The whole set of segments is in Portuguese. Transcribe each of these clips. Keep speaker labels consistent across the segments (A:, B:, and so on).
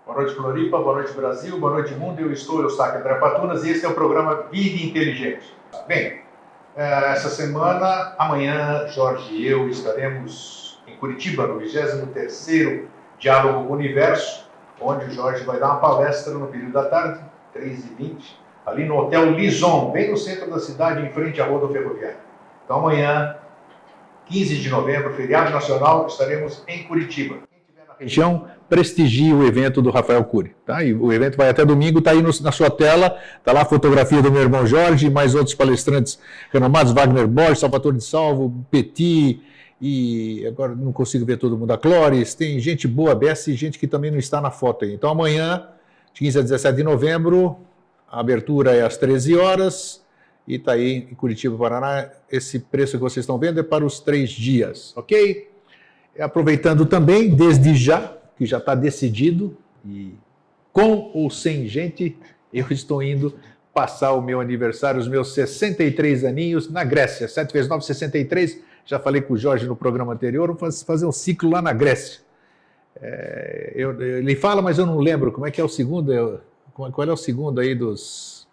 A: Boa noite, Floripa, boa noite, Brasil, boa noite, mundo. Eu estou, Eustáquio André Patunas, e esse é o programa Vida Inteligente. Bem, essa semana, amanhã, Jorge e eu estaremos em Curitiba, no 23º Diálogo Universo, onde o Jorge vai dar uma palestra no período da tarde, 3h20, ali no Hotel Lison, bem no centro da cidade, em frente à rodoviária. Então, amanhã, 15 de novembro, feriado nacional, estaremos em Curitiba. Quem estiver na região, prestigie o evento do Rafael Cury. Tá? E o evento vai até domingo, está aí na sua tela, está lá a fotografia do meu irmão Jorge, mais outros palestrantes renomados, Wagner Borges, Salvatore de Salvo, Petit, e agora não consigo ver todo mundo, a Clóris, tem gente boa, Bessie, e gente que também não está na foto aí. Então amanhã, de 15 a 17 de novembro, a abertura é às 13 horas, e está aí em Curitiba, Paraná. Esse preço que vocês estão vendo é para os 3 dias, ok? Aproveitando também, desde já, que já está decidido, e com ou sem gente, eu estou indo passar o meu aniversário, os meus 63 aninhos, na Grécia. 7 × 9, 63. Já falei com o Jorge no programa anterior, vamos fazer um ciclo lá na Grécia. Ele fala, mas eu não lembro como é que é o segundo. Qual é o segundo aí dos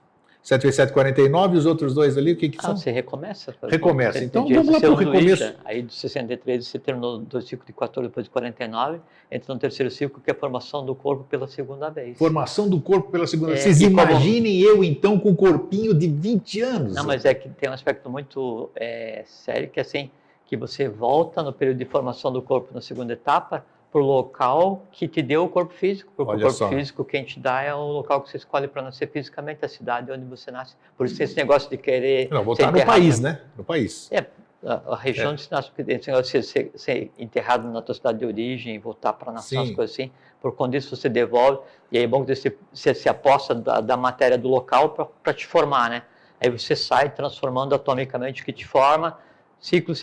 A: 7 × 7, 49, e os outros dois ali, o que são?
B: Você recomeça?
A: Recomeça. Então vamos lá para o recomeço.
B: Aí do 63 você terminou do ciclo de 14, depois de 49, entra no terceiro ciclo, que é a formação do corpo pela segunda vez.
A: Formação do corpo pela segunda vez. Vocês imaginem eu, então, com um corpinho de 20 anos.
B: Não, mas é que tem um aspecto muito sério, que é assim, que você volta no período de formação do corpo na segunda etapa, para o local que te deu o corpo físico. Porque o corpo físico quem te dá é o local que você escolhe para nascer fisicamente, a cidade onde você nasce. Por isso tem esse negócio de querer...
A: Não, voltar no país, né? No país.
B: A região onde você nasce, porque tem esse negócio de ser enterrado na tua cidade de origem, voltar para a nação, as coisas assim. Por conta disso você devolve, e aí é bom que você se aposta da matéria do local para te formar, né? Aí você sai transformando atomicamente o que te forma. Ciclo,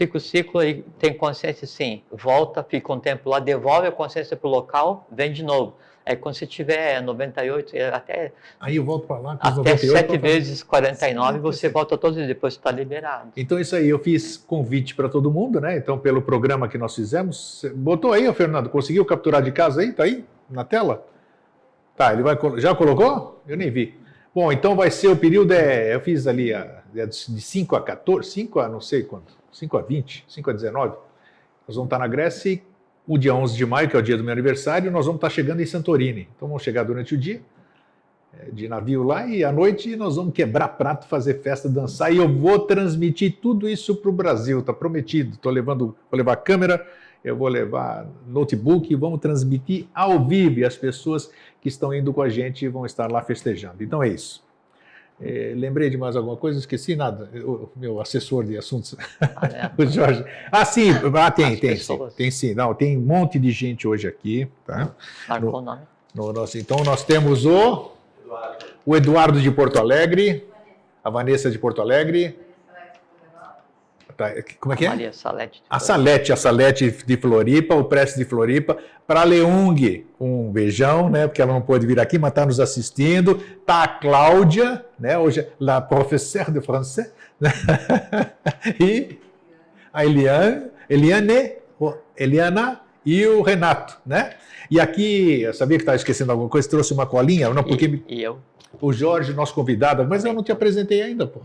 B: aí tem consciência sim, volta, fica um tempo lá, devolve a consciência para o local, vem de novo. Aí quando você tiver 98, até...
A: Aí eu volto para lá,
B: até 98, 7 vezes 49, você volta todos os dias, depois você está liberado.
A: Então isso aí, eu fiz convite para todo mundo, né? Então pelo programa que nós fizemos, botou aí, Fernando, conseguiu capturar de casa aí? Tá aí, na tela? Tá, ele já colocou? Eu nem vi. Bom, então vai ser o período, eu fiz ali de 5 a 14, 5 a não sei quanto. 5 a 20, 5 a 19, nós vamos estar na Grécia e o dia 11 de maio, que é o dia do meu aniversário, nós vamos estar chegando em Santorini. Então vamos chegar durante o dia, de navio lá, e à noite nós vamos quebrar prato, fazer festa, dançar, e eu vou transmitir tudo isso para o Brasil, está prometido. Vou levar câmera, eu vou levar notebook, e vamos transmitir ao vivo, e as pessoas que estão indo com a gente vão estar lá festejando. Então é isso. Lembrei de mais alguma coisa? Esqueci nada. O meu assessor de assuntos, o Jorge. Sim, tem sim. Não, tem um monte de gente hoje aqui. Tá?
B: Marcou o nome?
A: Então nós temos o Eduardo de Porto Alegre, a Vanessa de Porto Alegre. Como é que é?
B: Maria Salete.
A: A Salete de Floripa, o Prestes de Floripa. Para a Leung, um beijão, né? Porque ela não pôde vir aqui, mas está nos assistindo. Tá a Cláudia, né? Hoje la professeure de français. Né? E a Eliana e o Renato, né? E aqui, eu sabia que estava esquecendo alguma coisa, trouxe uma colinha, não, porque...
B: E eu?
A: O Jorge, nosso convidado, mas eu não te apresentei ainda, pô.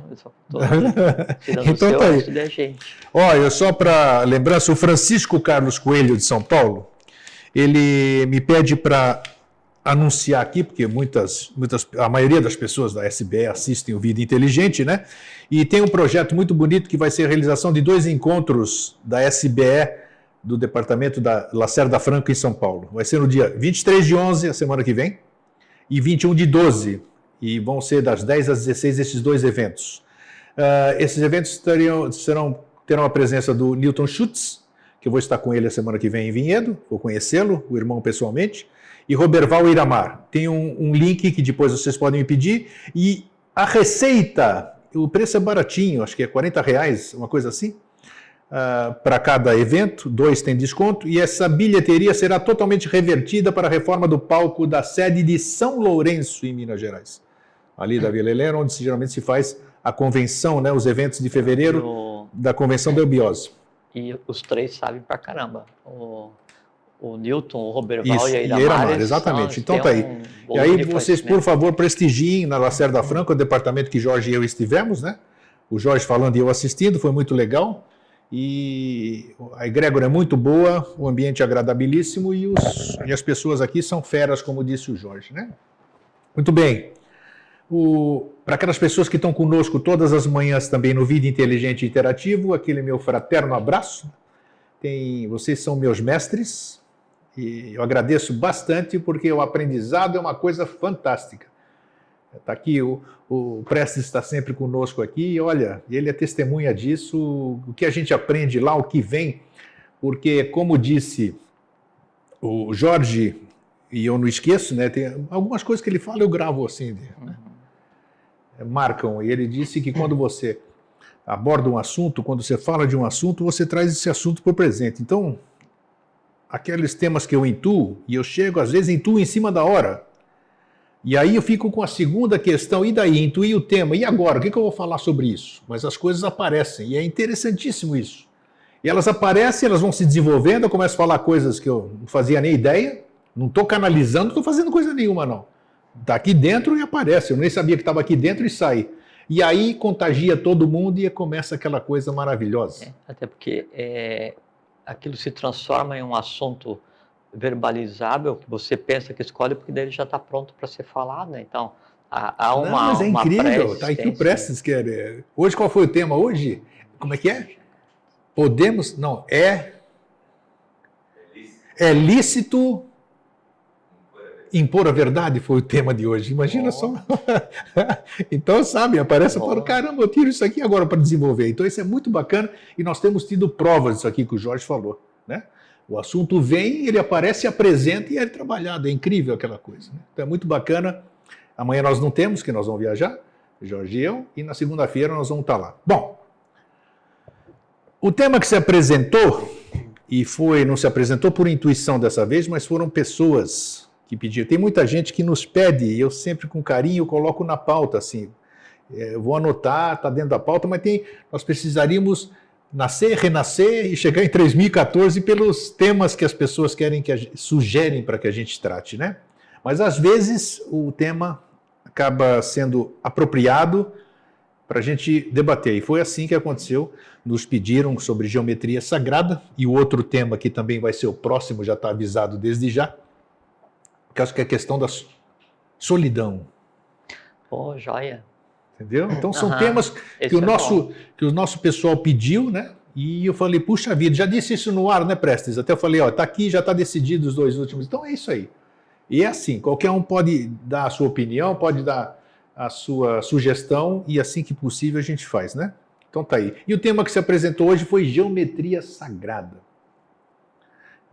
B: Então tá aí.
A: Olha, só para lembrança, o Francisco Carlos Coelho de São Paulo, ele me pede para anunciar aqui, porque a maioria das pessoas da SBE assistem o Vida Inteligente, né? E tem um projeto muito bonito que vai ser a realização de 2 encontros da SBE do departamento da Lacerda Franco em São Paulo. Vai ser no dia 23 de 11, a semana que vem, e 21 de 12, e vão ser das 10 às 16 esses 2 eventos. Esses eventos terão a presença do Newton Schutz, que eu vou estar com ele a semana que vem em Vinhedo, vou conhecê-lo, o irmão pessoalmente, e Roberval Iramar. Tem um link que depois vocês podem me pedir, e a receita, o preço é baratinho, acho que é R$40, uma coisa assim, para cada evento, 2 tem desconto, e essa bilheteria será totalmente revertida para a reforma do palco da sede de São Lourenço, em Minas Gerais. Ali da Vila Helena, onde geralmente se faz a convenção, né, os eventos de fevereiro da Convenção da Eubiose.
B: E os 3 sabem pra caramba. o Newton, o Roberval
C: Isso,
B: e a Iramar,
C: exatamente. Então tá aí. E aí vocês, por favor, prestigiem na Lacerda Franca, o departamento que Jorge e eu estivemos, né? O Jorge falando e eu assistindo, foi muito legal. E a egrégora é muito boa, o ambiente é agradabilíssimo e as pessoas aqui são feras, como disse o Jorge, né? Muito bem. Para aquelas pessoas que estão conosco todas as manhãs também no Vida Inteligente e Interativo, aquele meu fraterno abraço. Vocês são meus mestres e eu agradeço bastante porque o aprendizado é uma coisa fantástica. Está aqui, o Prestes está sempre conosco aqui e olha, ele é testemunha disso, o que a gente aprende lá, o que vem, porque como disse o Jorge, e eu não esqueço, né, tem algumas coisas que ele fala eu gravo assim, né? Marcam, e ele disse que quando você aborda um assunto, quando você fala de um assunto, você traz esse assunto para o presente. Então, aqueles temas que eu intuo, e eu chego, às vezes, intuo em cima da hora. E aí eu fico com a segunda questão, e daí? Intuí o tema, e agora? O que eu vou falar sobre isso? Mas as coisas aparecem, e é interessantíssimo isso. E elas aparecem, elas vão se desenvolvendo, eu começo a falar coisas que eu não fazia nem ideia, não estou canalizando, não estou fazendo coisa nenhuma, não. Está aqui dentro e aparece, eu nem sabia que estava aqui dentro e sai. E aí contagia todo mundo e começa aquela coisa maravilhosa.
B: Até porque aquilo se transforma em um assunto verbalizável que você pensa que escolhe, porque daí ele já está pronto para ser falado, né? Então, há uma.
C: Não, mas é incrível,
B: está
C: aqui o Prestes quer. Hoje, qual foi o tema hoje? Como é que é? Podemos. Não, é lícito impor a verdade, foi o tema de hoje. Imagina só. Então, sabe, aparece e fala, caramba, eu tiro isso aqui agora para desenvolver. Então, isso é muito bacana e nós temos tido provas disso aqui que o Jorge falou, né? O assunto vem, ele aparece, apresenta e é trabalhado. É incrível aquela coisa, né? Então, é muito bacana. Amanhã nós não temos, que nós vamos viajar, Jorge e eu, e na segunda-feira nós vamos estar lá. Bom, o tema que se apresentou, e não se apresentou por intuição dessa vez, mas foram pessoas que pediram. Tem muita gente que nos pede, e eu sempre com carinho coloco na pauta, assim, eu vou anotar, está dentro da pauta, mas nós precisaríamos nascer, renascer e chegar em 3014 pelos temas que as pessoas querem, sugerem para que a gente trate, né? Mas às vezes o tema acaba sendo apropriado para a gente debater. E foi assim que aconteceu. Nos pediram sobre geometria sagrada, e o outro tema que também vai ser o próximo, já está avisado desde já, que acho que é a questão da solidão.
B: Pô, joia.
C: Entendeu? Então são temas que o nosso pessoal pediu, né? E eu falei, puxa vida, já disse isso no ar, né, Prestes? Até eu falei, ó, tá aqui, já está decidido os dois últimos. Então é isso aí. E é assim, qualquer um pode dar a sua opinião, pode dar a sua sugestão, e assim que possível a gente faz, né? Então tá aí. E o tema que se apresentou hoje foi geometria sagrada.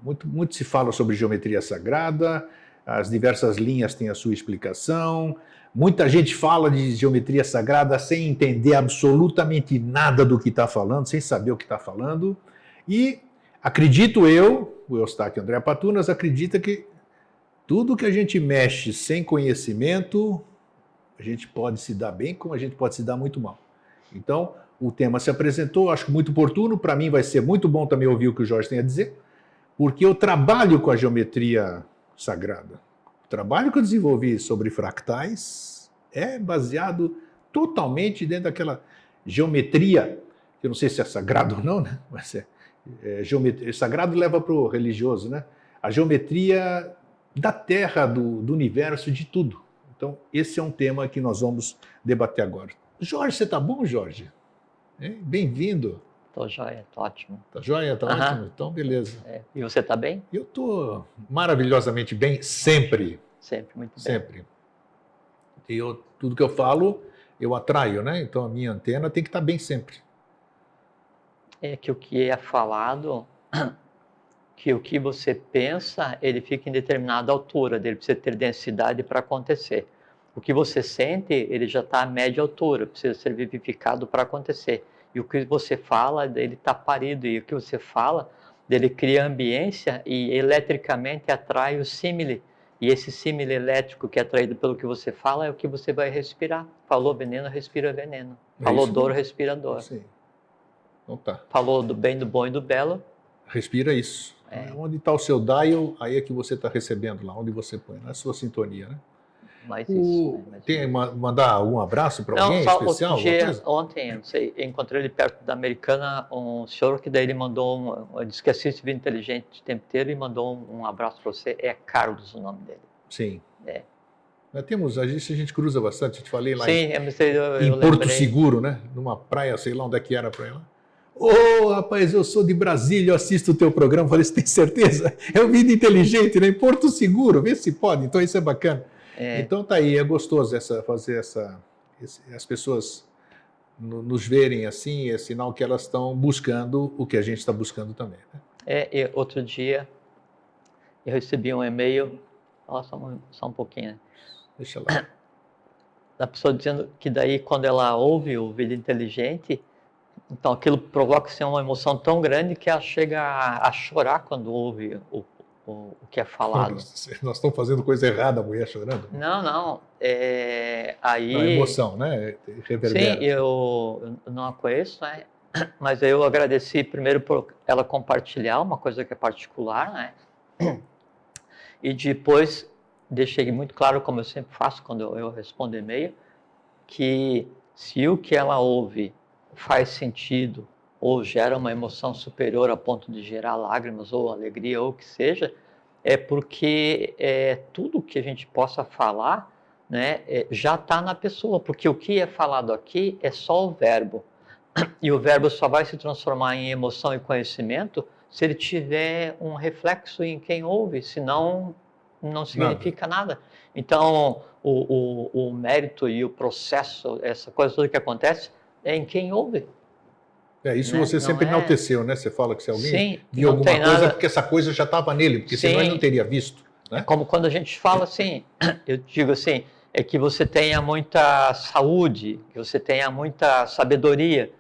C: Muito se fala sobre geometria sagrada, as diversas linhas têm a sua explicação, muita gente fala de geometria sagrada sem entender absolutamente nada do que está falando, sem saber o que está falando, e acredito o Eustáquio André Patunas acredita que tudo que a gente mexe sem conhecimento, a gente pode se dar bem, como a gente pode se dar muito mal. Então, o tema se apresentou, acho muito oportuno, para mim vai ser muito bom também ouvir o que o Jorge tem a dizer, porque eu trabalho com a geometria sagrada. O trabalho que eu desenvolvi sobre fractais é baseado totalmente dentro daquela geometria, que eu não sei se é sagrado ou não, né? Mas geometria, sagrado leva para o religioso, né? A geometria da Terra, do universo, de tudo. Então, esse é um tema que nós vamos debater agora. Jorge, você está bom, Jorge? Bem-vindo.
B: Estou joia, está ótimo.
C: Está joia? Está ótimo? Então, beleza.
B: E você está bem?
C: Eu estou maravilhosamente bem, sempre.
B: Sempre, muito bem.
C: Sempre. E tudo que eu falo, eu atraio, né? Então, a minha antena tem que estar bem sempre.
B: É que o que é falado, que o que você pensa, ele fica em determinada altura, ele precisa ter densidade para acontecer. O que você sente, ele já está a média altura, precisa ser vivificado para acontecer. E o que você fala, ele está parido. E o que você fala, ele cria ambiência e eletricamente atrai o símile. E esse símile elétrico que é atraído pelo que você fala é o que você vai respirar. Falou veneno, respira veneno. Falou dor, respira dor.
C: Sim. Então tá.
B: Falou do bem, do bom e do belo,
C: Respira isso. Onde está o seu dial, aí é que você está recebendo lá, onde você põe, na sua sintonia, né?
B: Mas isso, né?
C: Tem mandar algum abraço para alguém especial?
B: Outro dia, ontem, não sei, encontrei ele perto da Americana, um senhor que daí ele mandou disse que assiste Vida Inteligente o tempo inteiro e mandou um abraço para você. É Carlos o nome dele.
C: Sim. A gente cruza bastante, eu te falei lá
B: em
C: Porto
B: lembrei.
C: Seguro, né? Numa praia, sei lá onde é que era para lá. Ô, rapaz, eu sou de Brasília, eu assisto o teu programa. Falei, você tem certeza? É o Vida Inteligente, né? Em Porto Seguro, vê se pode. Então isso é bacana. Então tá aí, é gostoso as pessoas nos verem assim, é sinal que elas estão buscando o que a gente está buscando também. Né?
B: Outro dia eu recebi um e-mail, só um pouquinho, né?
C: Deixa lá.
B: Da pessoa dizendo que daí quando ela ouve o Vida Inteligente, então aquilo provoca assim, uma emoção tão grande que ela chega a chorar quando ouve o que é falado.
C: Nós estamos fazendo coisa errada, a mulher chorando?
B: Não. Aí...
C: A emoção, né? Reverbera.
B: Sim, eu não a conheço, né? Mas eu agradeci primeiro por ela compartilhar uma coisa que é particular, né? E depois deixei muito claro, como eu sempre faço quando eu respondo e-mail, que se o que ela ouve faz sentido ou gera uma emoção superior a ponto de gerar lágrimas ou alegria ou o que seja, é porque tudo que a gente possa falar, né, já está na pessoa, porque o que é falado aqui é só o verbo, e o verbo só vai se transformar em emoção e conhecimento se ele tiver um reflexo em quem ouve, senão não significa nada. Então, o mérito e o processo, essa coisa toda que acontece, é em quem ouve.
C: Isso, né? Você sempre enalteceu, né? Você fala que se alguém viu alguma coisa,
B: nada...
C: porque essa coisa já estava nele, porque senão ele não teria visto. Né?
B: É como quando a gente fala assim, eu digo assim, é que você tenha muita saúde, que você tenha muita sabedoria.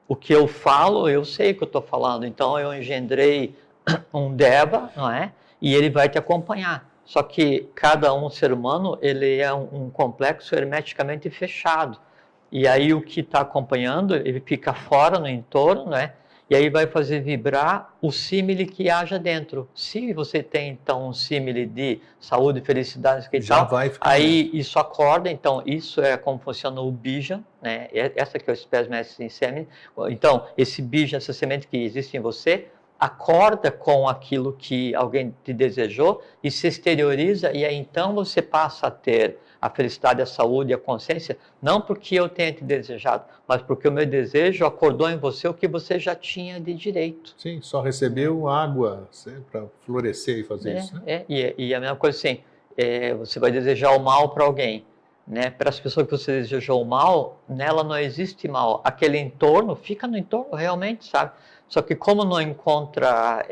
B: O que eu falo, eu sei o que eu estou falando. Então, eu engendrei um Deva, não é? E ele vai te acompanhar. Só que cada ser humano, ele é um complexo hermeticamente fechado. E aí o que está acompanhando, ele fica fora no entorno, né? E aí vai fazer vibrar o símile que haja dentro. Se você tem, então, um símile de saúde, felicidade e tal, aí isso acorda. Então, isso é como funciona o bija, né? Essa que é o espécie mestre em sêmen. Então, esse bija, essa semente que existe em você, acorda com aquilo que alguém te desejou e se exterioriza, e aí então você passa a ter a felicidade, a saúde e a consciência, não porque eu tenha te desejado, mas porque o meu desejo acordou em você o que você já tinha de direito.
C: Sim, só recebeu água para florescer e fazer isso, né?
B: E a mesma coisa assim, você vai desejar o mal para alguém, né? Para as pessoas que você desejou o mal, nela não existe mal. Aquele entorno, fica no entorno realmente, sabe? Só que como não encontra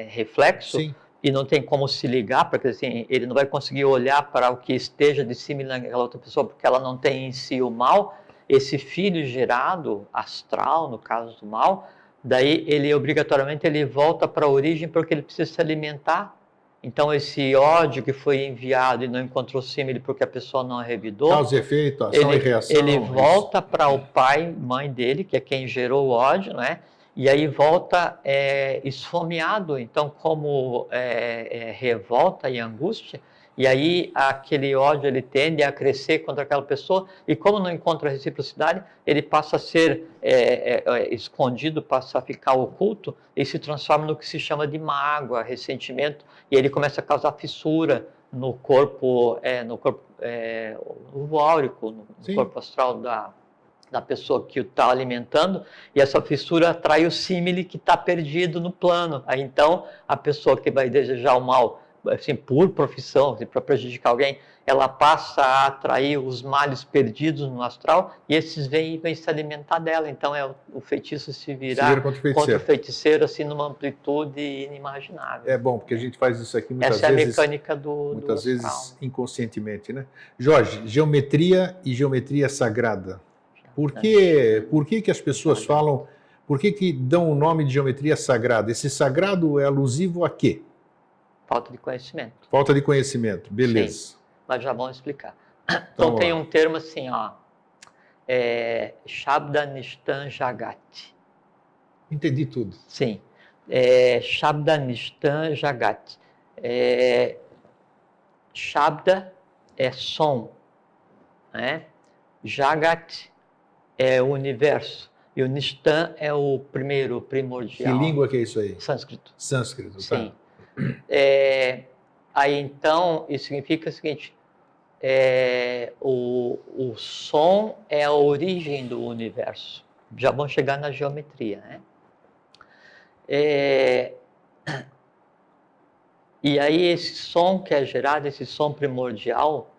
B: reflexo, sim, e não tem como se ligar, porque assim, ele não vai conseguir olhar para o que esteja de cima naquela outra pessoa, porque ela não tem em si o mal, esse filho gerado, astral, no caso do mal, daí ele obrigatoriamente ele volta para a origem porque ele precisa se alimentar. Então esse ódio que foi enviado e não encontrou símile porque a pessoa não revidou,
C: causa e efeito, ação e reação,
B: ele volta para o pai, mãe dele, que é quem gerou o ódio, né? E aí volta esfomeado, então como revolta e angústia, e aí aquele ódio ele tende a crescer contra aquela pessoa, e como não encontra reciprocidade, ele passa a ser escondido, passa a ficar oculto, e se transforma no que se chama de mágoa, ressentimento, e ele começa a causar fissura no corpo, no áurico, no corpo astral da pessoa que o está alimentando, e essa fissura atrai o símile que está perdido no plano. Aí então a pessoa que vai desejar o mal, assim, por profissão, assim, para prejudicar alguém, ela passa a atrair os males perdidos no astral, e esses vêm se alimentar dela. Então o feitiço se virar contra o feiticeiro assim, numa amplitude inimaginável.
C: É bom, porque a gente faz isso aqui muitas vezes.
B: Essa é a mecânica do
C: muitas vezes inconscientemente, né? Jorge, geometria e geometria sagrada. Por que as pessoas falam, por que dão o nome de geometria sagrada? Esse sagrado é alusivo a quê?
B: Falta de conhecimento.
C: Falta de conhecimento, beleza.
B: Sim, mas já vamos explicar. Então tem um termo assim, ó, Shabda Nishtan Jagat.
C: Entendi tudo.
B: Sim, Shabda Nishtan Jagat. Shabda é som, né? Jagat é o universo. E o Nishtan é o primeiro, primordial.
C: Que língua que é isso aí?
B: Sânscrito.
C: Sânscrito,
B: sim.
C: Tá.
B: Aí então, isso significa o seguinte, o som é a origem do universo. Já vamos chegar na geometria, né? E aí esse som que é gerado, esse som primordial,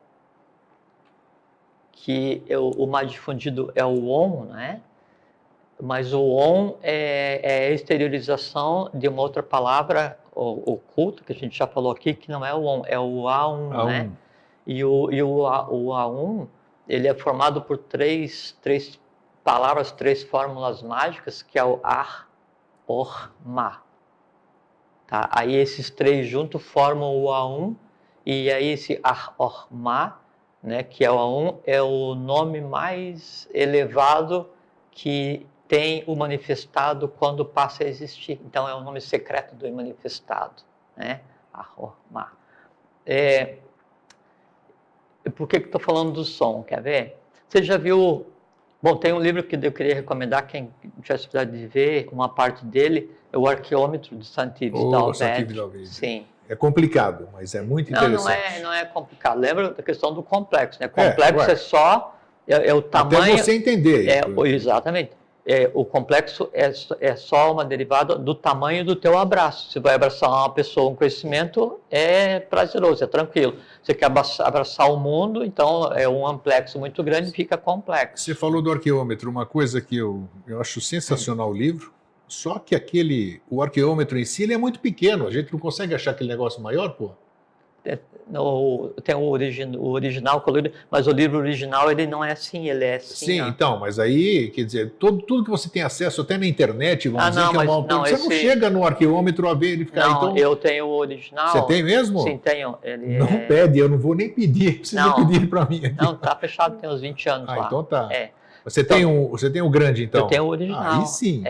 B: que o mais difundido é o Om, né? Mas o Om é a exteriorização de uma outra palavra oculta, que a gente já falou aqui, que não é o Om, é o Aum, né? E o Aum, ele é formado por três palavras, três fórmulas mágicas, que é o Ar, Or, Ma. Tá? Aí esses três juntos formam o Aum, e aí esse Ar, Or, Ma, né, que é o Aum, é o nome mais elevado que tem o manifestado quando passa a existir. Então é o nome secreto do manifestado, né? Ar, Or, Ma. Por que estou falando do som? Quer ver? Você já viu... Bom, tem um livro que eu queria recomendar, quem tiver possibilidade de ver, uma parte dele, é o Arqueômetro de Santives Dalvedi. Sim.
C: É complicado, mas é muito interessante.
B: Não é complicado. Lembra da questão do complexo, né? Complexo é só... É o tamanho...
C: Até você entender.
B: Exatamente. O complexo é só uma derivada do tamanho do teu abraço. Você vai abraçar uma pessoa, um conhecimento, é prazeroso, é tranquilo. Você quer abraçar o mundo, então é um amplexo muito grande, fica complexo.
C: Você falou do arqueômetro, uma coisa que eu acho sensacional o livro, só que o arqueômetro em si ele é muito pequeno, a gente não consegue achar aquele negócio maior, pô?
B: Tem o original, mas o livro original ele não é assim, ele é assim.
C: Sim, então, mas aí, quer dizer, tudo que você tem acesso até na internet, vamos dizer que é uma... Você não chega no arqueômetro a verificar.
B: Não,
C: então,
B: eu tenho o original.
C: Você tem mesmo?
B: Sim, tenho.
C: Não pede, eu não vou nem pedir, precisa pedir para mim aqui.
B: Não, tá fechado, tem uns 20 anos lá.
C: Então tá. Você tem o grande, então?
B: Eu tenho o original.
C: Aí sim.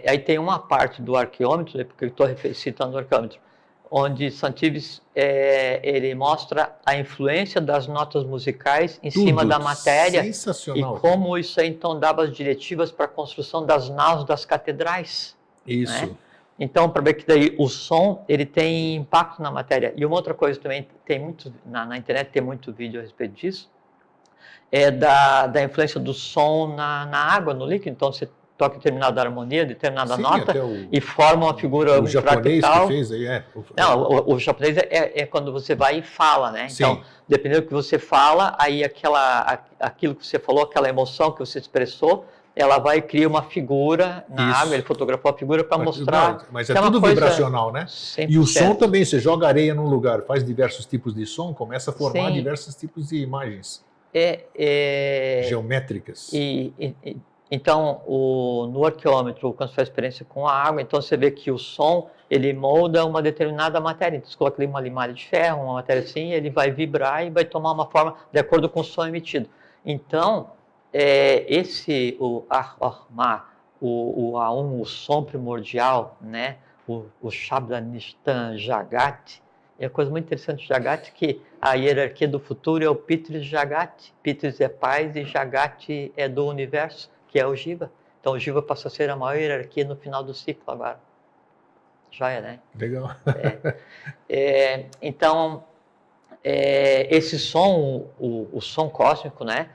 B: Aí tem uma parte do arqueômetro, porque eu estou citando o arqueômetro, onde Santives ele mostra a influência das notas musicais em cima da matéria.
C: Sensacional.
B: E como isso aí, então dava as diretivas para a construção das naus das catedrais.
C: Isso.
B: Né? Então, para ver que daí o som ele tem impacto na matéria. E uma outra coisa também, tem muito na internet, tem muito vídeo a respeito disso, da influência do som na água, no líquido. Então, você toca determinada harmonia, determinada nota, e forma uma figura
C: o japonês
B: fractal.
C: Que fez aí,
B: Não, o japonês é quando você vai e fala, né? Sim. Então, dependendo do que você fala, aí aquilo que você falou, aquela emoção que você expressou, ela vai criar uma figura na água, ele fotografou a figura para mostrar.
C: Mas é tudo vibracional, né?
B: 100%.
C: E o som também, você joga areia num lugar, faz diversos tipos de som, começa a formar diversos tipos de imagens geométricas.
B: Então, no arqueômetro, quando você faz experiência com a água, então você vê que o som, ele molda uma determinada matéria. Então, você coloca ali uma limalha de ferro, uma matéria assim, ele vai vibrar e vai tomar uma forma de acordo com o som emitido. Então, o Ar-Ma, o Aum, o som primordial, né? o Shabda Nishtan Jagat, é uma coisa muito interessante de Jagat, que a hierarquia do futuro é o Pitris Jagat. Pitris é paz e Jagat é do universo, que é o Jiva. Então o Jiva passa a ser a maior hierarquia no final do ciclo agora. Joia, né?
C: Legal.
B: Então, esse som, o som cósmico, né?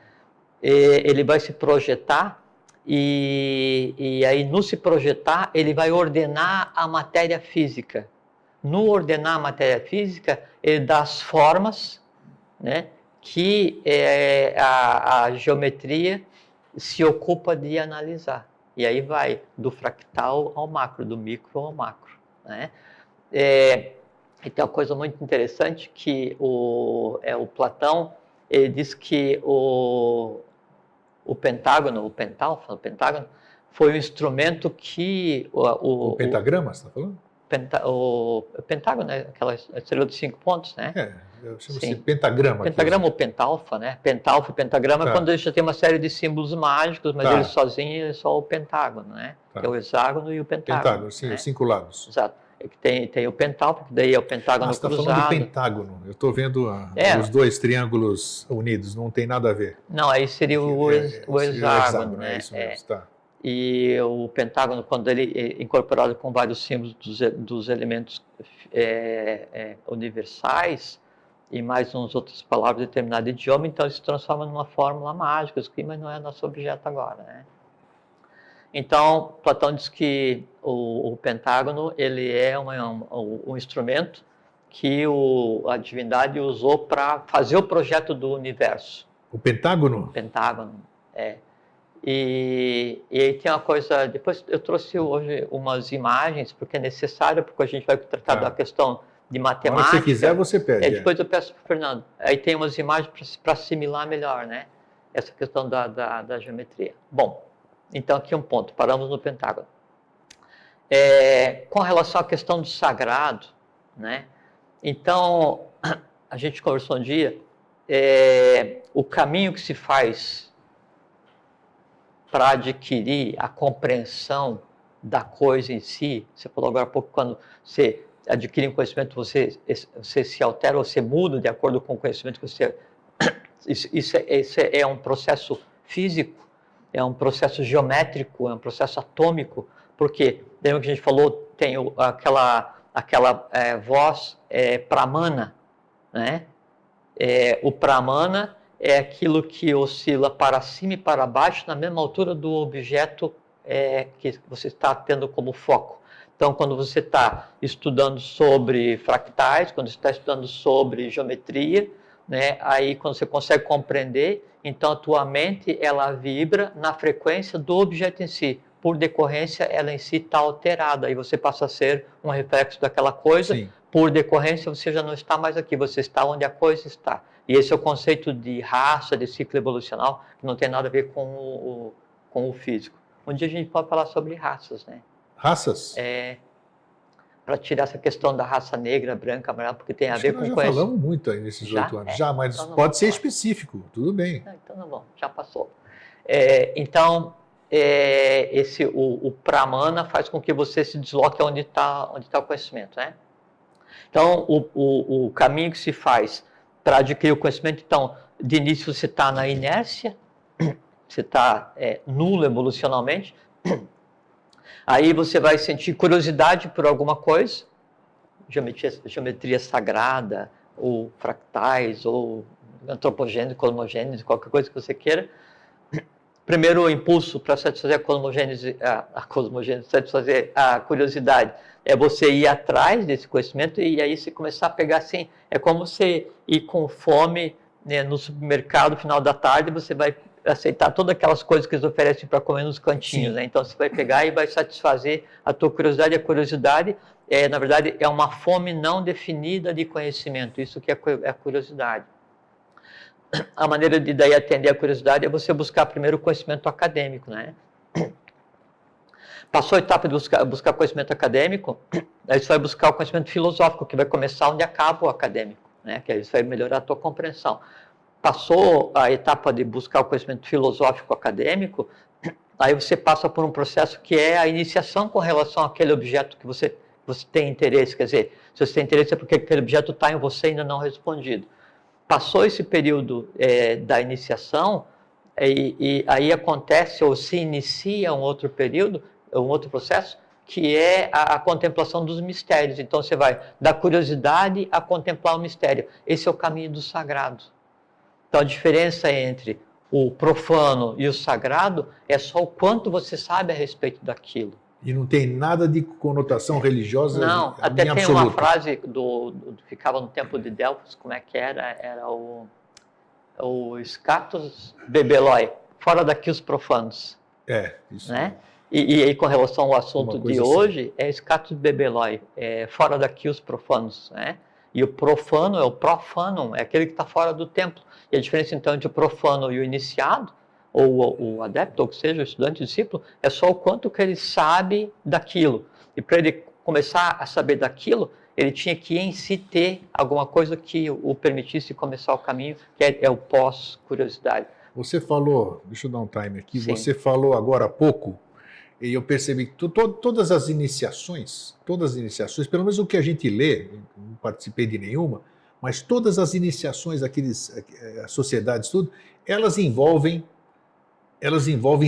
B: Ele vai se projetar e aí no se projetar ele vai ordenar a matéria física. No ordenar a matéria física, ele dá as formas, né? Que a geometria se ocupa de analisar. E aí vai do fractal ao macro, do micro ao macro, né? E tem uma coisa muito interessante que o Platão, ele diz que o pentágono, o pentágono foi um instrumento que...
C: O pentagrama, você está falando?
B: o pentágono, né? Aquela estrela de 5 pontos, né?
C: Eu chamo de pentagrama.
B: Pentagrama ou pentalfa, né? Pentalfa e pentagrama é quando a gente já tem uma série de símbolos mágicos, mas ele sozinho é só o pentágono, né? Que é o hexágono e o pentágono.
C: Pentágono, sim,
B: né?
C: Os 5 lados.
B: Exato. É que tem o pentalfa, que daí é o pentágono cruzado.
C: Você está falando do pentágono. Eu estou vendo os 2 triângulos unidos, não tem nada a ver.
B: Não, aí seria o hexágono, né?
C: É isso mesmo, tá.
B: E o pentágono, quando ele é incorporado com vários símbolos dos elementos universais e mais uns outras palavras de determinado idioma, então ele se transforma numa fórmula mágica, mas não é nosso objeto agora, né? Então, Platão diz que o pentágono ele é um instrumento que a divindade usou para fazer o projeto do universo.
C: O pentágono?
B: O pentágono, E aí tem uma coisa, depois eu trouxe hoje umas imagens, porque é necessário, porque a gente vai tratar da questão de matemática.
C: Se você quiser, você pede.
B: Depois eu peço para o Fernando. Aí tem umas imagens para assimilar melhor, né? Essa questão da geometria. Bom, então aqui um ponto, paramos no pentágono. Com relação à questão do sagrado, né? Então, a gente conversou um dia, o caminho que se faz para adquirir a compreensão da coisa em si. Você falou agora há pouco, quando você adquire um conhecimento, você se altera, você muda de acordo com o conhecimento que você... Isso é um processo físico, é um processo geométrico, é um processo atômico, porque, lembra que a gente falou, tem aquela voz pramana, né? O pramana é aquilo que oscila para cima e para baixo na mesma altura do objeto que você está tendo como foco. Então, quando você está estudando sobre fractais, quando você está estudando sobre geometria, né, aí quando você consegue compreender, então a tua mente ela vibra na frequência do objeto em si. Por decorrência, ela em si está alterada, aí você passa a ser um reflexo daquela coisa. Sim. Por decorrência, você já não está mais aqui, você está onde a coisa está. E esse é o conceito de raça, de ciclo evolucional, que não tem nada a ver com o físico. Um dia a gente pode falar sobre raças, né?
C: Raças?
B: Para tirar essa questão da raça negra, branca, amarela, porque tem a ver com
C: conhecimento. Já falamos muito aí nesses 8 anos. Já, mas então pode ser específico, tudo bem.
B: Não, então não vamos, já passou. O pramana faz com que você se desloque onde está o conhecimento, né? Então, o caminho que se faz para adquirir o conhecimento, então, de início você está na inércia, você está nulo emocionalmente, aí você vai sentir curiosidade por alguma coisa, geometria sagrada, ou fractais, ou antropogênese, cosmogênese, qualquer coisa que você queira. Primeiro impulso para satisfazer a cosmogênese, satisfazer a curiosidade, é você ir atrás desse conhecimento e aí você começar a pegar assim, é como você ir com fome, né, no supermercado no final da tarde, você vai aceitar todas aquelas coisas que eles oferecem para comer nos cantinhos, né? Então você vai pegar e vai satisfazer a tua curiosidade. A curiosidade, na verdade, é uma fome não definida de conhecimento, isso que é a curiosidade. A maneira de daí atender a curiosidade é você buscar primeiro o conhecimento acadêmico, né? Passou a etapa de buscar conhecimento acadêmico, aí você vai buscar o conhecimento filosófico, que vai começar onde acaba o acadêmico, né? Que aí isso vai melhorar a tua compreensão. Passou a etapa de buscar o conhecimento filosófico acadêmico, aí você passa por um processo que é a iniciação com relação àquele objeto que você tem interesse. Quer dizer, se você tem interesse é porque aquele objeto está em você ainda não respondido. Passou esse período da iniciação, e aí acontece ou se inicia um outro período, um outro processo, que é a contemplação dos mistérios. Então você vai da curiosidade a contemplar o mistério. Esse é o caminho do sagrado. Então a diferença entre o profano e o sagrado é só o quanto você sabe a respeito daquilo.
C: E não tem nada de conotação religiosa.
B: Não, até tem
C: absoluta.
B: uma frase ficava no tempo de Delfos, como é que era? Era o Scatus Bebeloi, fora daqui os profanos.
C: Isso.
B: Né? E aí com relação ao assunto de hoje, assim. Scatus Bebeloi, fora daqui os profanos, né? E o profano é o profanum, é aquele que está fora do templo. E a diferença então entre o profano e o iniciado, ou o adepto, ou que seja, o estudante, o discípulo, é só o quanto que ele sabe daquilo. E para ele começar a saber daquilo, ele tinha que em si ter alguma coisa que o permitisse começar o caminho, que é o pós-curiosidade.
C: Você falou, deixa eu dar um time aqui,
B: Sim.
C: Você falou agora há pouco, e eu percebi que todas as iniciações, pelo menos o que a gente lê, não participei de nenhuma, mas todas as iniciações daqueles sociedades, tudo, elas envolvem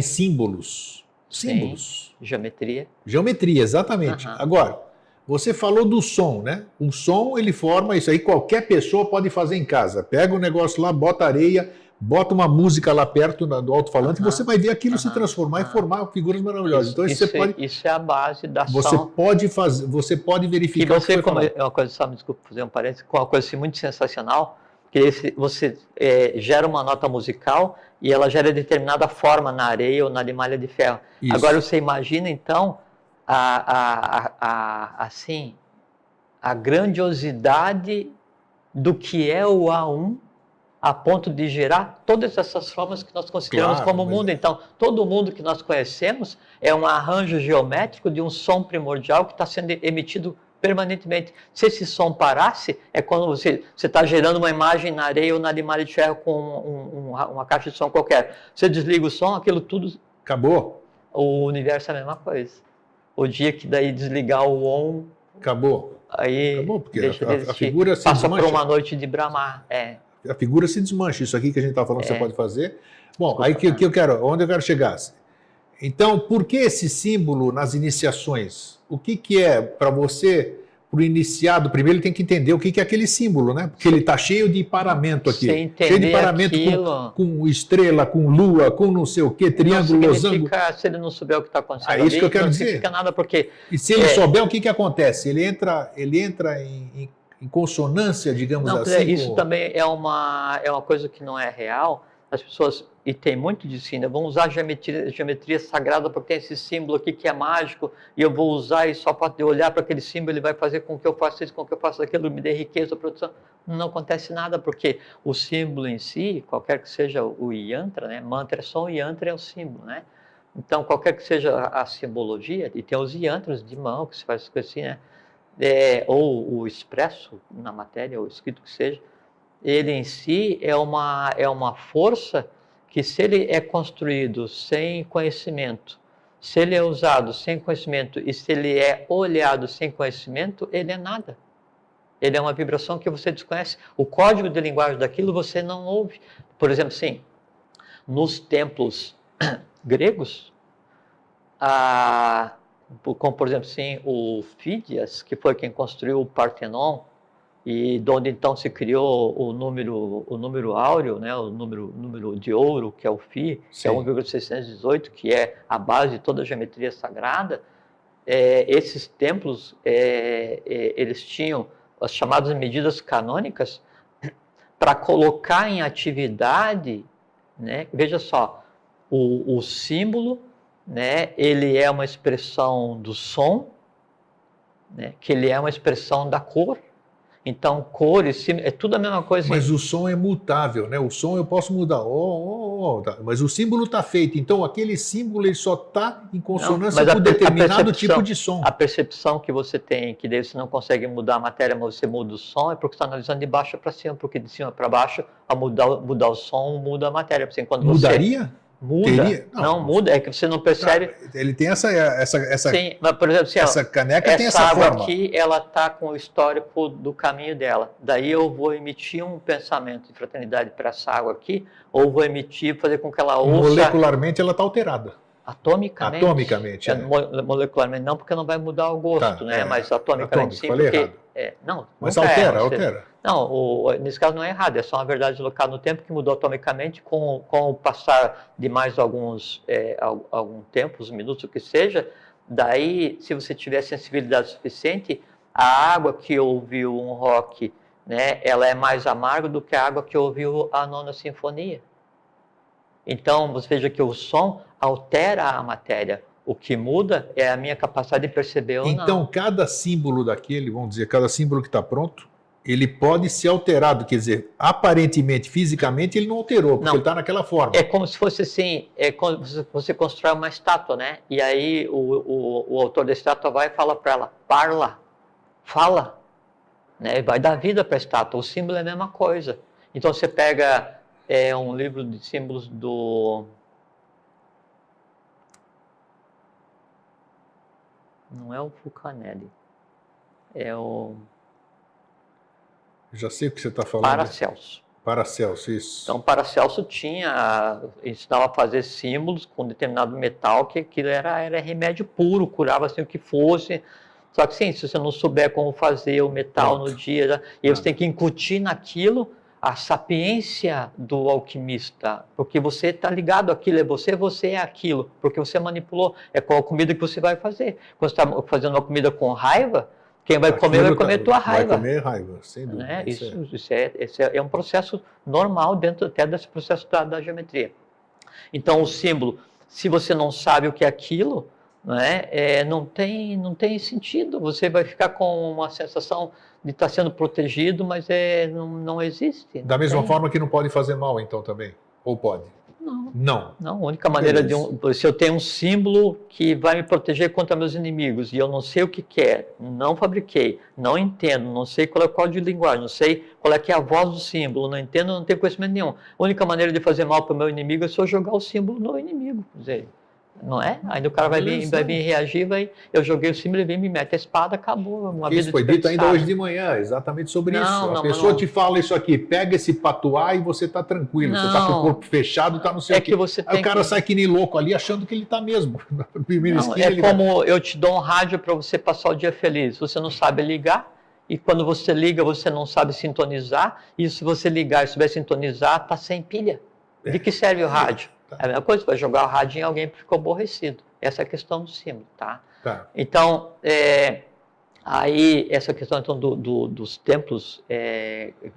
C: símbolos.
B: Sim.
C: Símbolos.
B: Geometria.
C: Geometria, exatamente. Agora, você falou do som, né? O som, ele forma isso aí, qualquer pessoa pode fazer em casa. Pega um negócio lá, bota areia, bota uma música lá perto do alto-falante e você vai ver aquilo se transformar e formar figuras maravilhosas. Então
B: isso é a base da ação.
C: Você pode verificar.
B: É uma coisa, só me desculpa fazer um parênteses, uma coisa assim, muito sensacional, que você gera uma nota musical e ela gera determinada forma na areia ou na malha de ferro. Isso. Agora você imagina então assim, a grandiosidade do que é o A1 a ponto de gerar todas essas formas que nós consideramos como mundo. Então, todo mundo que nós conhecemos é um arranjo geométrico de um som primordial que está sendo emitido permanentemente. Se esse som parasse, é quando você está gerando uma imagem na areia ou na malha de ferro com uma caixa de som qualquer. Você desliga o som, aquilo tudo...
C: Acabou.
B: O universo é a mesma coisa. O dia que daí desligar o on...
C: Acabou.
B: Aí
C: acabou, porque
B: deixa de existir.
C: A figura se
B: passa
C: desmancha.
B: por uma noite de bramar.
C: A figura se desmancha. Isso aqui que a gente está falando que você pode fazer. Bom, aí que eu quero, onde eu quero chegar? Então, por que esse símbolo nas iniciações? O que é para você, para o iniciado? Primeiro ele tem que entender o que é aquele símbolo, né? Porque ele está cheio de paramento aqui. Cheio de paramento com estrela, com lua, com não sei o que, triângulo, losango.
B: Se ele não souber o que está acontecendo,
C: isso que eu quero dizer.
B: Não significa nada, porque...
C: E se ele souber, o que acontece? Ele entra em consonância, digamos assim?
B: Isso também é uma coisa que não é real. As pessoas, e tem muito disso ainda, vão usar geometria sagrada porque tem esse símbolo aqui que é mágico e eu vou usar e só para olhar para aquele símbolo ele vai fazer com que eu faça isso, com que eu faça aquilo, me dê riqueza, produção. Não acontece nada porque o símbolo em si, qualquer que seja o yantra, né? Mantra é som, yantra é o símbolo, né? Então, qualquer que seja a simbologia, e tem os yantras de mão que se faz assim, né? Ou o expresso na matéria, ou escrito que seja, ele em si é uma força que, se ele é construído sem conhecimento, se ele é usado sem conhecimento e se ele é olhado sem conhecimento, ele é nada. Ele é uma vibração que você desconhece. O código de linguagem daquilo você não ouve. Por exemplo, sim, nos templos gregos, como, por exemplo, sim, o Fídias, que foi quem construiu o Partenon, e de onde então se criou o número áureo, né, o número de ouro, que é o Φ, que é 1,618, que é a base de toda a geometria sagrada. Esses templos, eles tinham as chamadas medidas canônicas para colocar em atividade, né, veja só, o símbolo, né, ele é uma expressão do som, né, que ele é uma expressão da cor. Então, cor e símbolo, é tudo a mesma coisa.
C: Mas o som é mutável, né? O som eu posso mudar, mas o símbolo está feito. Então, aquele símbolo ele só está em consonância com determinado tipo de som.
B: A percepção que você tem, que daí você não consegue mudar a matéria, mas você muda o som, é porque você está analisando de baixo para cima, porque de cima para baixo, ao mudar o som, muda a matéria. Assim, quando
C: mudaria?
B: Muda. Não, muda, é que você não percebe.
C: Ele tem essa
B: Sim, mas, por exemplo, assim,
C: essa caneca tem essa
B: água
C: forma.
B: Aqui, ela está com o histórico do caminho dela. Daí eu vou emitir um pensamento de fraternidade para essa água aqui, ou vou emitir, fazer com que ela ouça...
C: Molecularmente ela está alterada.
B: Atomicamente.
C: Atomicamente,
B: molecularmente não, porque não vai mudar o gosto, né? Mas atomicamente sim,
C: falei
B: porque...
C: errado.
B: Não,
C: mas altera.
B: Não, nesse caso não é errado, é só uma verdade locada no tempo que mudou atomicamente com o passar de mais algum tempo, uns minutos, o que seja. Daí, se você tiver sensibilidade suficiente, a água que ouviu um rock, né, ela é mais amarga do que a água que ouviu a nona sinfonia. Então, você veja que o som altera a matéria. O que muda é a minha capacidade de perceber ou não.
C: Então, cada símbolo daquele, vamos dizer, cada símbolo que está pronto, Ele pode ser alterado, quer dizer, aparentemente, fisicamente, ele não alterou, porque ele está naquela forma.
B: É como se fosse assim, é como se você constrói uma estátua, né? E aí o autor da estátua vai e fala para ela, parla, fala, né? Vai dar vida para a estátua. O símbolo é a mesma coisa. Então você pega um livro de símbolos do... Não é o Fulcanelli, é o...
C: Já sei o que você está falando.
B: Paracelso.
C: Paracelso, isso.
B: Então, Paracelso ensinava a fazer símbolos com determinado metal, que aquilo era remédio puro, curava assim o que fosse. Só que sim, se você não souber como fazer o metal no dia, e você tem que incutir naquilo a sapiência do alquimista, porque você está ligado àquilo, você é aquilo, porque você manipulou, é com a comida que você vai fazer. Quando você está fazendo uma comida com raiva, quem vai comer vai comer tua raiva.
C: Vai comer raiva, sem dúvida.
B: Né? Isso é um processo normal dentro até desse processo da geometria. Então, o símbolo, se você não sabe o que é aquilo, né, não tem sentido. Você vai ficar com uma sensação de estar sendo protegido, mas não existe.
C: Da mesma forma que não pode fazer mal, então, também? Ou pode? Não.
B: A única maneira se eu tenho um símbolo que vai me proteger contra meus inimigos e eu não sei o que é, não fabriquei, não entendo, não sei qual é o código de linguagem, não sei qual é que é a voz do símbolo, não entendo, não tenho conhecimento nenhum. A única maneira de fazer mal para o meu inimigo é se eu jogar o símbolo no inimigo, quer dizer, não é? Ainda o cara vai vir reagir, eu joguei o símbolo, ele vem, me mete a espada, acabou.
C: Isso foi dito ainda hoje de manhã, exatamente sobre isso. A pessoa te fala isso aqui, pega esse patuá e você está tranquilo, você está com o corpo fechado, está no seu quê. Aí o cara sai que nem louco ali, achando que ele está mesmo.
B: Como eu te dou um rádio para você passar o dia feliz, você não sabe ligar, e quando você liga, você não sabe sintonizar, e se você ligar e souber sintonizar, está sem pilha. De que serve o rádio? É a mesma coisa, vai jogar o rádio em alguém que ficou aborrecido. Essa é a questão do símbolo, tá? Então, aí, essa questão então, dos templos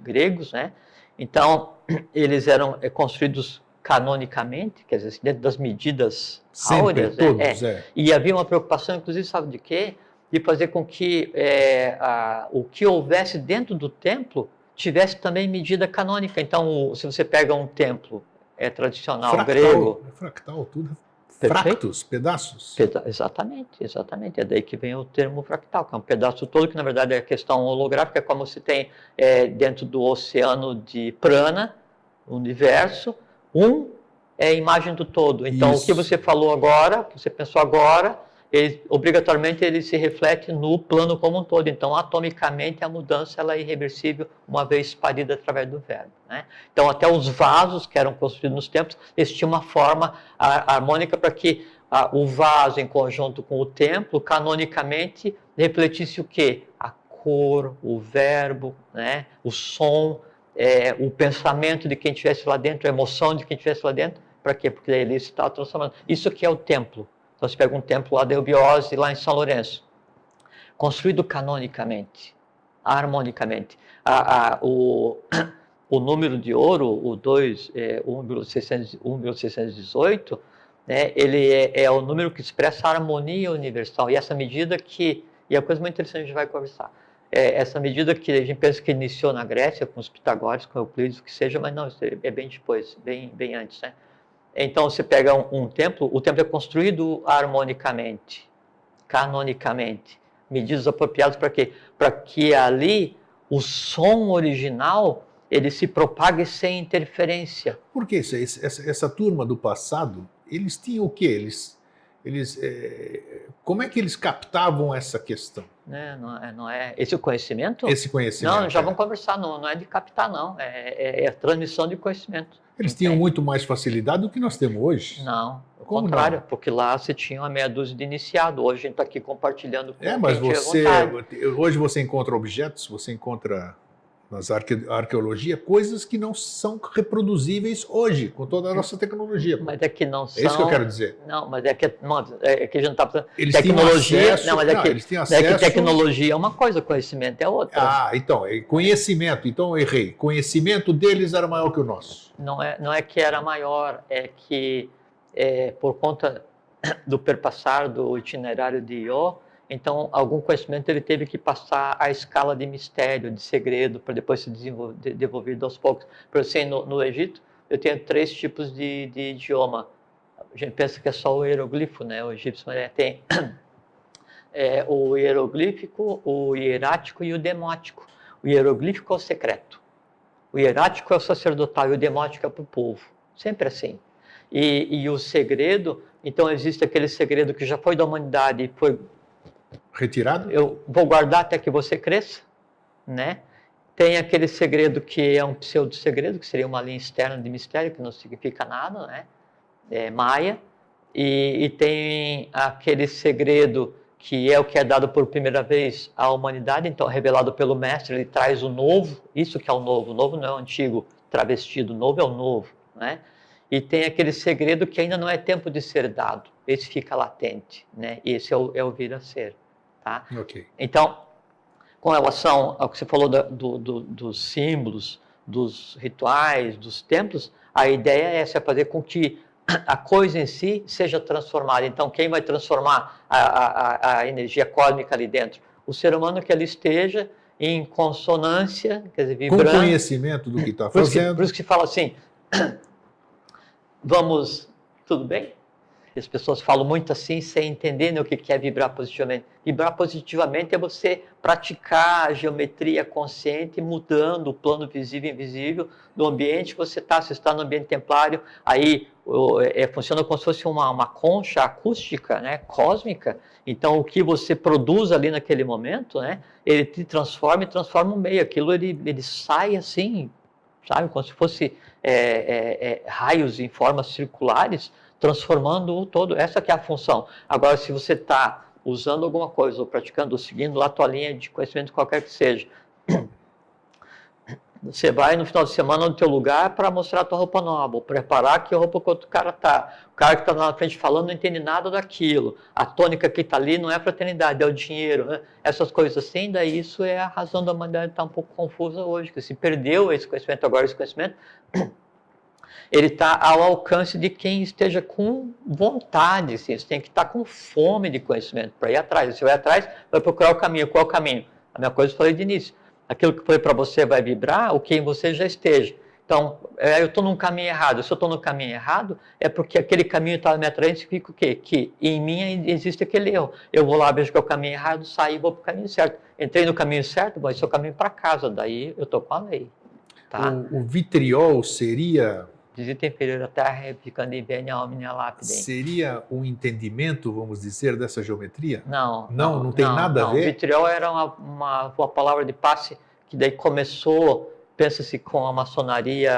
B: gregos, né? Então, eles eram construídos canonicamente, quer dizer, dentro das medidas áureas. E havia uma preocupação, inclusive, sabe de quê? De fazer com que o que houvesse dentro do templo tivesse também medida canônica. Então, se você pega um templo tradicional grego.
C: Fractal, tudo. Fractos, pedaços.
B: Exatamente. É daí que vem o termo fractal, que é um pedaço todo, que na verdade é questão holográfica, é como se tem dentro do oceano de prana, universo, é a imagem do todo. Então, o que você falou agora, o que você pensou agora, obrigatoriamente ele se reflete no plano como um todo. Então, atomicamente, a mudança ela é irreversível uma vez parida através do verbo. Né? Então, até os vasos que eram construídos nos templos, eles tinham uma forma harmônica para que o vaso, em conjunto com o templo, canonicamente, refletisse o quê? A cor, o verbo, né? O som, o pensamento de quem estivesse lá dentro, a emoção de quem estivesse lá dentro. Para quê? Porque ele está transformando. Isso que é o templo. Então, você pega um templo lá de Eubiose, lá em São Lourenço, construído canonicamente, harmonicamente. O número de ouro, o 1,618, né, ele é o número que expressa a harmonia universal. E essa medida que, e é uma coisa muito interessante, a gente vai conversar, essa medida que a gente pensa que iniciou na Grécia, com os pitagóricos, com Euclides, o que seja, mas não, isso é bem depois, bem antes, né? Então, você pega um templo, o templo é construído harmonicamente, canonicamente, medidas apropriadas para quê? Para que ali o som original ele se propague sem interferência.
C: Por que isso? Essa turma do passado, eles tinham o quê? Como é que eles captavam essa questão?
B: Não é esse o conhecimento?
C: Esse conhecimento.
B: Não, já vamos conversar, não é de captar, não. É a transmissão de conhecimento.
C: Eles tinham muito mais facilidade do que nós temos hoje?
B: Não, ao contrário, porque lá você tinha uma meia dúzia de iniciado, hoje a gente está aqui compartilhando com
C: mas hoje você encontra objetos, você encontra nas arqueologia coisas que não são reproduzíveis hoje, com toda a nossa tecnologia.
B: Mas é que não são...
C: É isso que eu quero dizer.
B: Não, mas é que a gente não está pensando...
C: Eles tecnologia...
B: Eles tinham acesso... É que tecnologia é uma coisa, conhecimento é outra.
C: Então, conhecimento, então eu errei. Conhecimento deles era maior que o nosso.
B: Não é que era maior, é que por conta do perpassar do itinerário de Ió, Então, algum conhecimento ele teve que passar a escala de mistério, de segredo, para depois ser desenvolvido aos poucos. Por exemplo, no Egito, eu tenho 3 tipos de idioma. A gente pensa que é só o hieroglifo, né? O egípcio, mas tem o hieroglífico, o hierático e o demótico. O hieroglífico é o secreto. O hierático é o sacerdotal e o demótico é para o povo. Sempre assim. E o segredo, então existe aquele segredo que já foi da humanidade e foi
C: retirado?
B: Eu vou guardar até que você cresça, né? Tem aquele segredo que é um pseudo-segredo, que seria uma linha externa de mistério, que não significa nada, né? É Maia. E tem aquele segredo que é o que é dado por primeira vez à humanidade, então revelado pelo mestre, ele traz o novo, isso que é o novo não é o antigo travestido, o novo é o novo, né? E tem aquele segredo que ainda não é tempo de ser dado, esse fica latente, né? Esse é o vir a ser, tá?
C: Okay.
B: Então, com relação ao que você falou dos símbolos, dos rituais, dos templos, a ideia é essa, é fazer com que a coisa em si seja transformada. Então, quem vai transformar a energia cósmica ali dentro? O ser humano que ali esteja em consonância, quer dizer, vibrando.
C: Com conhecimento do que está fazendo.
B: Por isso que se fala assim, vamos, tudo bem? As pessoas falam muito assim, sem entender o que é vibrar positivamente. Vibrar positivamente é você praticar a geometria consciente, mudando o plano visível e invisível do ambiente que você está. Se está no ambiente templário, aí funciona como se fosse uma concha acústica, né, cósmica. Então, o que você produz ali naquele momento, né, ele te transforma e transforma o meio. Aquilo ele sai assim, sabe, como se fosse raios em formas circulares, transformando o todo. Essa que é a função. Agora, se você está usando alguma coisa, ou praticando, ou seguindo lá a tua linha de conhecimento, qualquer que seja, você vai no final de semana no teu lugar para mostrar a tua roupa nova, ou preparar que roupa que outro cara está. O cara que está na frente falando não entende nada daquilo. A tônica que está ali não é a fraternidade, é o dinheiro, né? Essas coisas assim, daí isso é a razão da humanidade estar um pouco confusa hoje, que se perdeu esse conhecimento, agora esse conhecimento ele está ao alcance de quem esteja com vontade, assim, você tem que estar com fome de conhecimento para ir atrás. Você vai atrás, vai procurar o caminho. Qual é o caminho? A mesma coisa que eu falei de início. Aquilo que foi para você vai vibrar, o que em você já esteja. Então, eu estou num caminho errado. Se eu estou no caminho errado, é porque aquele caminho está me atraindo, significa o quê? Que em mim existe aquele erro. Eu vou lá, vejo que é o caminho errado, saio e vou para o caminho certo. Entrei no caminho certo, vai ser o caminho para casa. Daí eu estou com a lei. Tá?
C: O vitriol seria...
B: Visita inferior à terra, ficando em venia omnia lapidem.
C: Seria um entendimento, vamos dizer, dessa geometria?
B: Não
C: tem nada a ver?
B: Vitriol era uma palavra de passe que daí começou, pensa-se com a maçonaria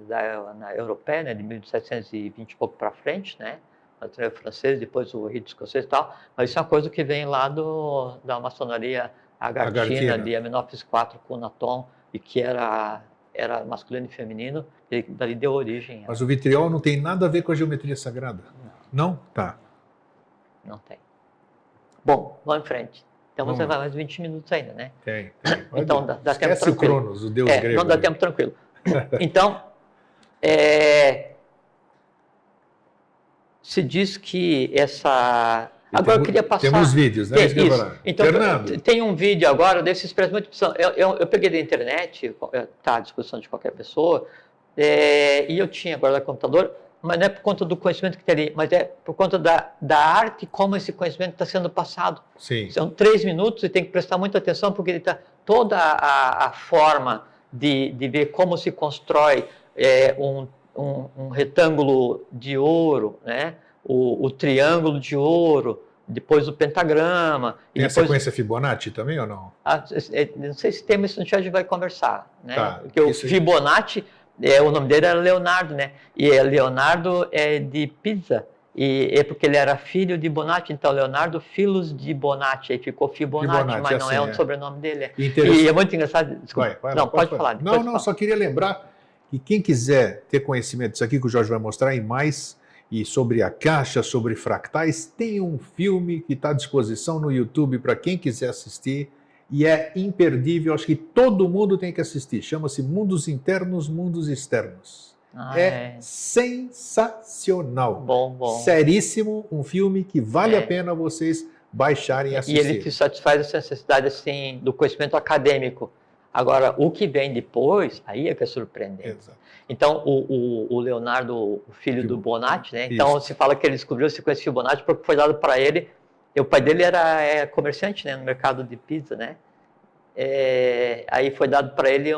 B: na europeia, né, de 1720 e pouco para frente, né? A maçonaria francesa, depois o rito escocês e tal, mas isso é uma coisa que vem lá da maçonaria agartina, de Amenófis IV com Naton, e que era masculino e feminino, e dali deu origem.
C: Mas o vitriol não tem nada a ver com a geometria sagrada? Não? Tá.
B: Não tem. Bom, vamos em frente. Então você vai mais 20 minutos ainda, né?
C: Tem.
B: Então dá tempo tranquilo.
C: O Cronos, o deus grego.
B: Não dá tempo tranquilo. Então, se diz que essa... Agora eu queria passar...
C: Temos vídeos, né?
B: Então,
C: Fernando.
B: Tem um vídeo agora desse expressamente... Eu peguei da internet, está à disposição de qualquer pessoa, e eu tinha agora no computador, mas não é por conta do conhecimento que tem ali, mas é por conta da arte como esse conhecimento está sendo passado.
C: Sim.
B: São 3 minutos e tem que prestar muita atenção, porque ele está toda a forma de ver como se constrói um retângulo de ouro, né? O triângulo de ouro, depois o pentagrama.
C: Tem a sequência Fibonacci também ou não?
B: Não sei se tem, mas a gente vai conversar. Né?
C: Tá,
B: porque o Fibonacci, o nome dele era Leonardo, né? E Leonardo é de Pisa, e é porque ele era filho de Bonatti, então Leonardo Filos de Bonatti, aí ficou Fibonacci, mas não é o sobrenome dele. E é muito engraçado. Desculpa. Não, pode falar.
C: Não, só queria lembrar que quem quiser ter conhecimento disso aqui que o Jorge vai mostrar e mais, e sobre a caixa, sobre fractais, tem um filme que está à disposição no YouTube para quem quiser assistir e é imperdível, acho que todo mundo tem que assistir, chama-se Mundos Internos, Mundos Externos. É sensacional.
B: Bom.
C: Seríssimo, um filme que vale a pena vocês baixarem e
B: assistirem. E ele te satisfaz essa necessidade assim, do conhecimento acadêmico. Agora, o que vem depois, aí é que é surpreendente. Exato. Então, o Leonardo, o filho do Bonatti, né? Então, se fala que ele descobriu a sequência de Fibonacci porque foi dado para ele. E o pai dele era comerciante, né, no mercado de pizza, né? Aí foi dado para ele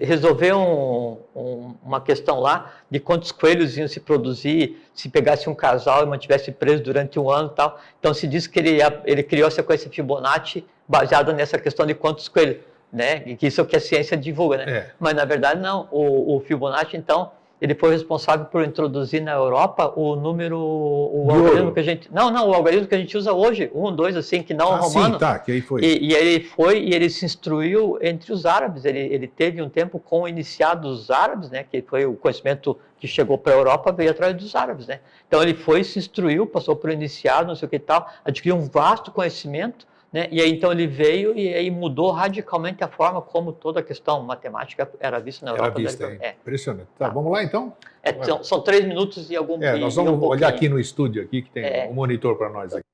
B: resolver uma questão lá de quantos coelhos iam se produzir se pegasse um casal e mantivesse preso durante um ano e tal. Então se diz que ele criou a sequência Fibonacci baseada nessa questão de quantos coelhos, né? E que isso é o que a ciência divulga, né? Mas na verdade não. O Fibonacci, então, ele foi responsável por introduzir na Europa o algoritmo que a gente... Não, o algoritmo que a gente usa hoje, 1, 2, assim, que não romano.
C: Sim, tá, que aí foi.
B: E ele se instruiu entre os árabes, ele teve um tempo com o iniciado dos árabes, né, que foi o conhecimento que chegou para a Europa, veio atrás dos árabes, né. Então ele se instruiu, passou por iniciado, não sei o que e tal, adquiriu um vasto conhecimento, né, e aí então ele veio e aí mudou radicalmente a forma como toda a questão matemática era vista na Europa.
C: Impressionante. Tá, vamos lá então?
B: São 3 minutos e algum...
C: nós vamos olhar aqui no estúdio, aqui, que tem um monitor para nós aqui.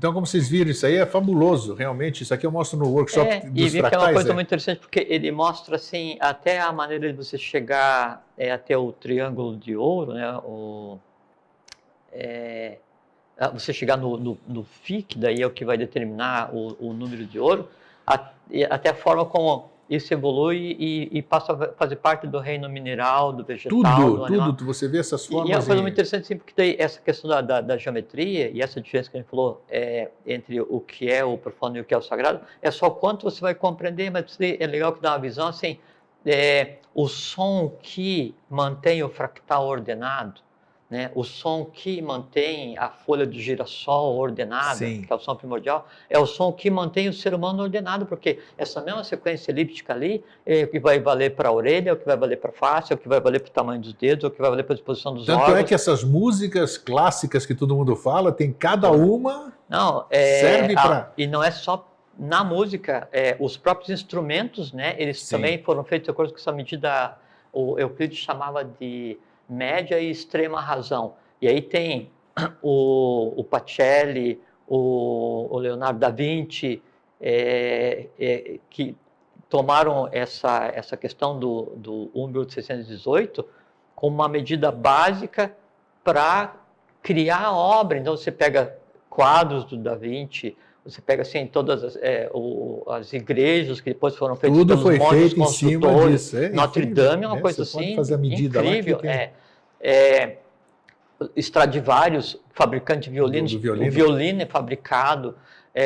C: Então, como vocês viram, isso aí é fabuloso, realmente. Isso aqui eu mostro no workshop dos
B: fractais. É uma coisa muito interessante, porque ele mostra assim, até a maneira de você chegar até o triângulo de ouro, né? Você chegar no Φ, que daí é o que vai determinar o número de ouro, até a forma como isso evolui e passa a fazer parte do reino mineral, do vegetal, do animal.
C: Tudo, você vê essas formas.
B: E é uma coisa muito interessante, sim, porque daí essa questão da geometria e essa diferença que a gente falou entre o que é o profano e o que é o sagrado, é só quanto você vai compreender, mas é legal que dá uma visão assim, o som que mantém o fractal ordenado, né? O som que mantém a folha do girassol ordenada,
C: Sim.
B: que é o som primordial, é o som que mantém o ser humano ordenado, porque essa mesma sequência elíptica ali é o que vai valer para a orelha, é o que vai valer para a face, é o que vai valer para o tamanho dos dedos, é o que vai valer para a disposição dos órgãos.
C: Tanto é que essas músicas clássicas que todo mundo fala, tem cada uma serve para...
B: E não é só na música, os próprios instrumentos, né? Eles
C: Sim.
B: também foram feitos de acordo com essa medida, o Euclides chamava de média e extrema razão. E aí tem o Pacelli, o Leonardo da Vinci, que tomaram essa questão do 1.618 como uma medida básica para criar a obra. Então você pega quadros do Da Vinci, você pega assim todas as igrejas que depois foram feitas
C: tudo
B: pelos
C: foi
B: monges
C: feito em cima disso.
B: Notre Dame é uma coisa
C: você
B: assim
C: pode fazer a medida
B: incrível.
C: Lá que
B: Stradivarius, fabricante de violinos, o violino é fabricado.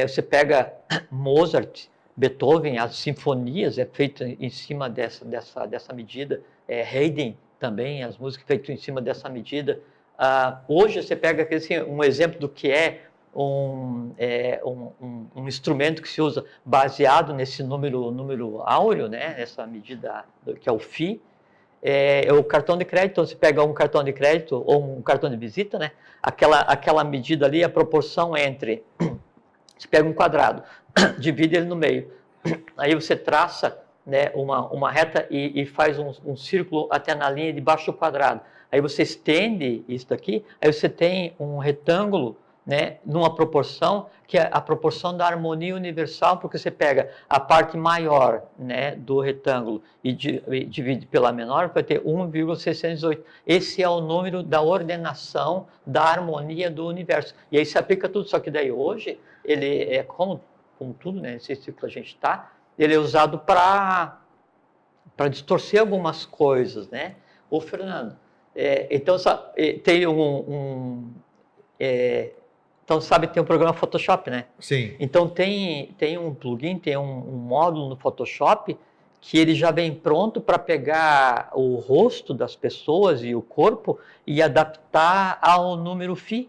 B: Você pega Mozart, Beethoven, as sinfonias é feito em cima dessa medida. Haydn também, as músicas feitas em cima dessa medida. Hoje você pega assim, um exemplo do que é um instrumento que se usa baseado nesse número áureo, né? Essa medida que é o Φ. É o cartão de crédito. Então, você pega um cartão de crédito ou um cartão de visita, né? Aquela medida ali, a proporção entre... Você pega um quadrado, divide ele no meio, aí você traça, né, uma reta e faz um círculo até na linha de baixo do quadrado. Aí você estende isso daqui, aí você tem um retângulo, né, numa proporção que é a proporção da harmonia universal, porque você pega a parte maior, né, do retângulo e divide pela menor, vai ter 1,618. Esse é o número da ordenação da harmonia do universo. E aí se aplica tudo, só que daí hoje, ele é como tudo, né, esse ciclo que a gente está, ele é usado para distorcer algumas coisas, né? Ô, Fernando, então tem então, sabe, tem um programa Photoshop, né?
C: Sim.
B: Então, tem um plugin, tem um módulo no Photoshop que ele já vem pronto para pegar o rosto das pessoas e o corpo e adaptar ao número Φ,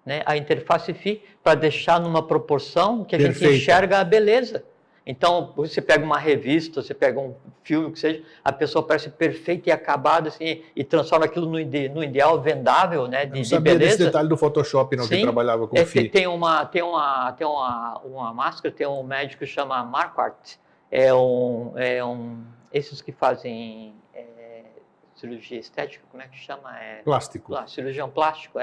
B: né? A interface Φ, para deixar numa proporção que a gente enxerga a beleza. Então, você pega uma revista, você pega um filme, o que seja, a pessoa parece perfeita e acabada, assim, e transforma aquilo no ideal vendável, né, de beleza.
C: Desse detalhe do Photoshop, não, que trabalhava com FI.
B: Tem uma máscara, tem um médico que chama Marquardt, esses que fazem cirurgia estética, como é que chama?
C: Plástico.
B: Cirurgião plástico,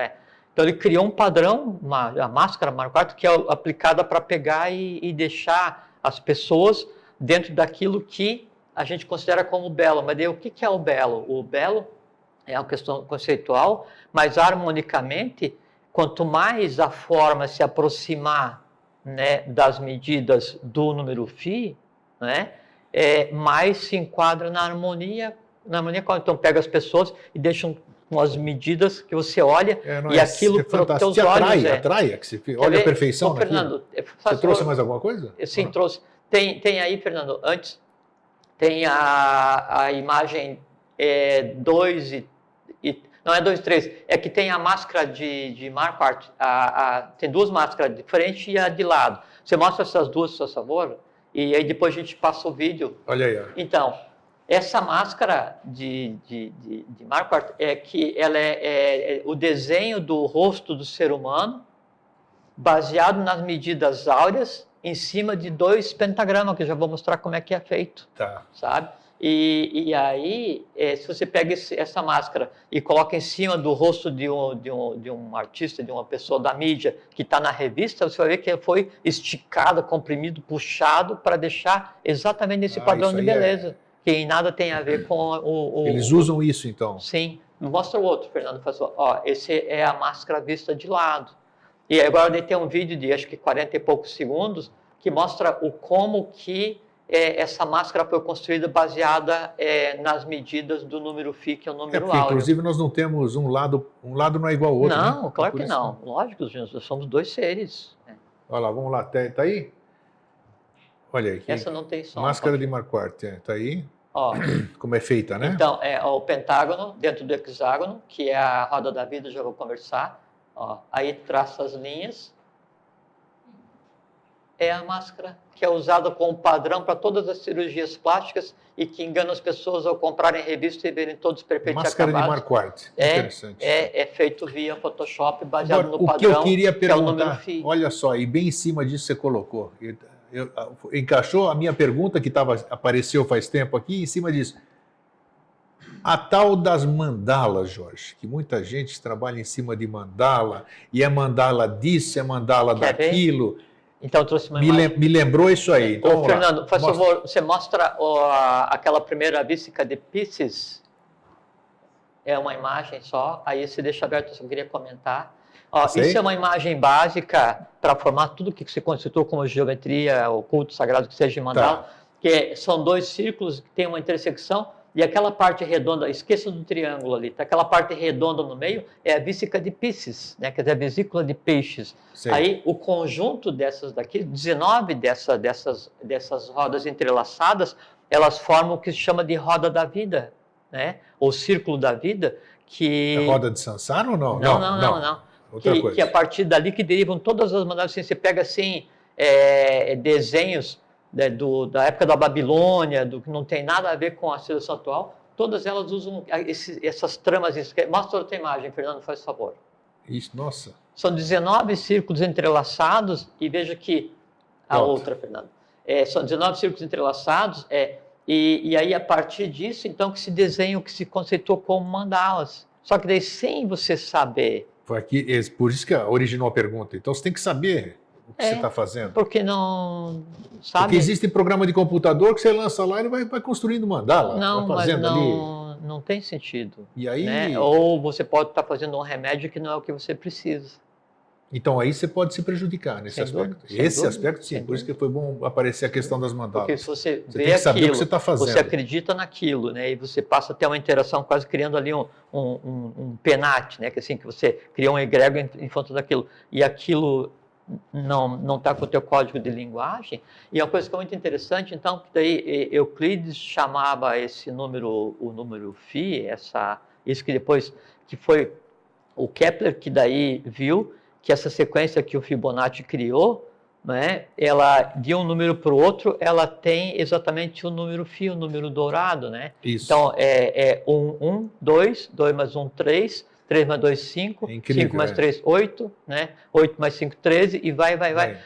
B: Então, ele criou um padrão, a máscara Marquardt, que é aplicada para pegar e deixar as pessoas dentro daquilo que a gente considera como belo. Mas daí, o que é o belo? O belo é uma questão conceitual, mas harmonicamente, quanto mais a forma se aproximar, né, das medidas do número Φ, né, mais se enquadra na harmonia. Então, pega as pessoas e deixam com as medidas que você olha e aquilo para os teus olhos
C: atrai, que você olha a perfeição naquilo. Fernando, você trouxe mais alguma coisa?
B: Sim, trouxe. Tem aí, Fernando, antes, tem a imagem 2 não é 2 e 3, é que tem a máscara de Marquardt, tem duas máscaras, de frente e a de lado. Você mostra essas duas, por favor, e aí depois a gente passa o vídeo.
C: Olha aí. Ó.
B: Então, essa máscara de Marquardt que ela é o desenho do rosto do ser humano baseado nas medidas áureas em cima de 2 pentagramas, que eu já vou mostrar como é que é feito,
C: tá.
B: sabe? E aí, se você pega essa máscara e coloca em cima do rosto de um artista, de uma pessoa da mídia que está na revista, você vai ver que foi esticado, comprimido, puxado para deixar exatamente esse padrão de beleza, que em nada tem a ver com o...
C: Eles usam isso, então?
B: Sim. Mostra o outro, Fernando. Ó, esse é a máscara vista de lado. E agora tem um vídeo de, acho que 40 e poucos segundos, que mostra como que essa máscara foi construída baseada nas medidas do número Φ, que é o número áureo.
C: Inclusive, nós não temos um lado não é igual ao outro.
B: Não,
C: né?
B: claro que não. Lógico, gente, nós somos dois seres.
C: Olha lá, vamos lá. Tá aí? Olha aí.
B: Essa não tem som.
C: Máscara de Marquardt, tá aí.
B: Ó,
C: como é feita, né?
B: Então, o pentágono dentro do hexágono, que é a roda da vida, já vou conversar. Ó, aí traça as linhas. É a máscara que é usada como padrão para todas as cirurgias plásticas e que engana as pessoas ao comprarem revista e verem todos perfeitos
C: máscara
B: acabados.
C: Máscara de Marquardt. Interessante.
B: É feito via Photoshop, baseado
C: Agora,
B: no padrão,
C: o que eu queria perguntar,
B: que é o número Φ.
C: Olha só, e bem em cima disso você colocou. Encaixou a minha pergunta que apareceu faz tempo aqui, em cima disso. A tal das mandalas, Jorge, que muita gente trabalha em cima de mandala, e é mandala disso, é mandala daquilo.
B: Então, eu trouxe uma imagem.
C: Me lembrou isso aí. Então,
B: Fernando, por favor, você mostra aquela primeira Vísica de Pisces. É uma imagem só, aí você deixa aberto, se eu queria comentar. Isso é uma imagem básica para formar tudo que se constitui como geometria, o culto sagrado que seja de mandala, que são dois círculos que tem uma intersecção, e aquela parte redonda, esqueça do triângulo ali, tá? Aquela parte redonda no meio é a Vísica de Pisces, né? Quer dizer, a vesícula de peixes. Sei. Aí o conjunto dessas daqui, 19 dessas rodas entrelaçadas, elas formam o que se chama de roda da vida, né? Ou círculo da vida, que...
C: É roda de Sansara ou não?
B: Não.
C: Outra coisa.
B: Que a partir dali que derivam todas as mandalas, assim, você pega assim, desenhos da época da Babilônia, do que não tem nada a ver com a civilização atual, todas elas usam essas tramas. Mostra outra imagem, Fernando, faz favor.
C: Isso, nossa.
B: São 19 círculos entrelaçados, e veja que outra, Fernando. São 19 círculos entrelaçados, e aí a partir disso, então, que se desenha o que se conceitou como mandalas. Só que daí, sem você saber...
C: Por isso que originou a pergunta. Então, você tem que saber o que você está fazendo.
B: Porque não sabe...
C: Porque existe programa de computador que você lança lá e ele vai construindo mandala.
B: Não,
C: vai fazendo
B: mas não tem sentido.
C: E aí...
B: Né? Ou você pode estar fazendo um remédio que não é o que você precisa.
C: Então aí você pode se prejudicar nesse aspecto. Esse aspecto sim, por isso que foi bom aparecer a questão das mandalas.
B: Porque se você vê
C: tem que saber
B: aquilo,
C: o que você está fazendo.
B: Você acredita naquilo, né? E você passa a ter uma interação quase criando ali um penate, né? Que assim, que você cria um egrégor em função daquilo. E aquilo não está com o teu código de linguagem. E é uma coisa que é muito interessante, então, que daí Euclides chamava esse número, o número Φ, isso que depois, que foi o Kepler que daí viu que essa sequência que o Fibonacci criou, né, ela, de um número para o outro, ela tem exatamente o número Φ, o número dourado, né?
C: Isso.
B: Então, 1, 2, 2 mais 1, 3, 3 mais 2, 5, 5 mais 3, 8, né? 8 mais 5, 13, e vai.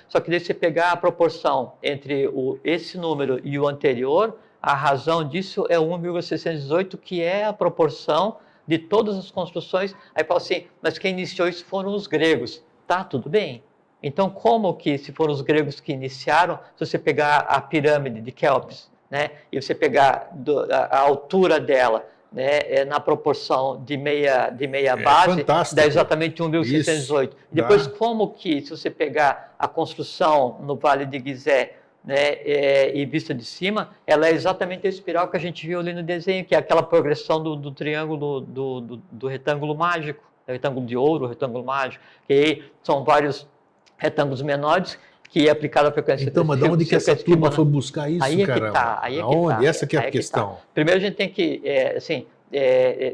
B: Só que daí você pegar a proporção entre esse número e o anterior, a razão disso é 1,618, que é a proporção de todas as construções. Aí fala assim, mas quem iniciou isso foram os gregos. Tá, tudo bem. Então, como que, se foram os gregos que iniciaram, se você pegar a pirâmide de Quéops, né, e você pegar a altura dela, né, na proporção de meia base,
C: fantástico.
B: dá exatamente 1.618. Depois, como que, se você pegar a construção no Vale de Gizé, né, e vista de cima, ela é exatamente a espiral que a gente viu ali no desenho, que é aquela progressão do triângulo, do retângulo mágico, o retângulo de ouro, o retângulo mágico, que aí são vários retângulos menores, que é aplicada a frequência...
C: Então, mas de onde que essa turma foi buscar isso,
B: aí
C: caramba?
B: Aí é que
C: aonde?
B: tá.
C: Essa que é a questão.
B: Primeiro a gente tem que,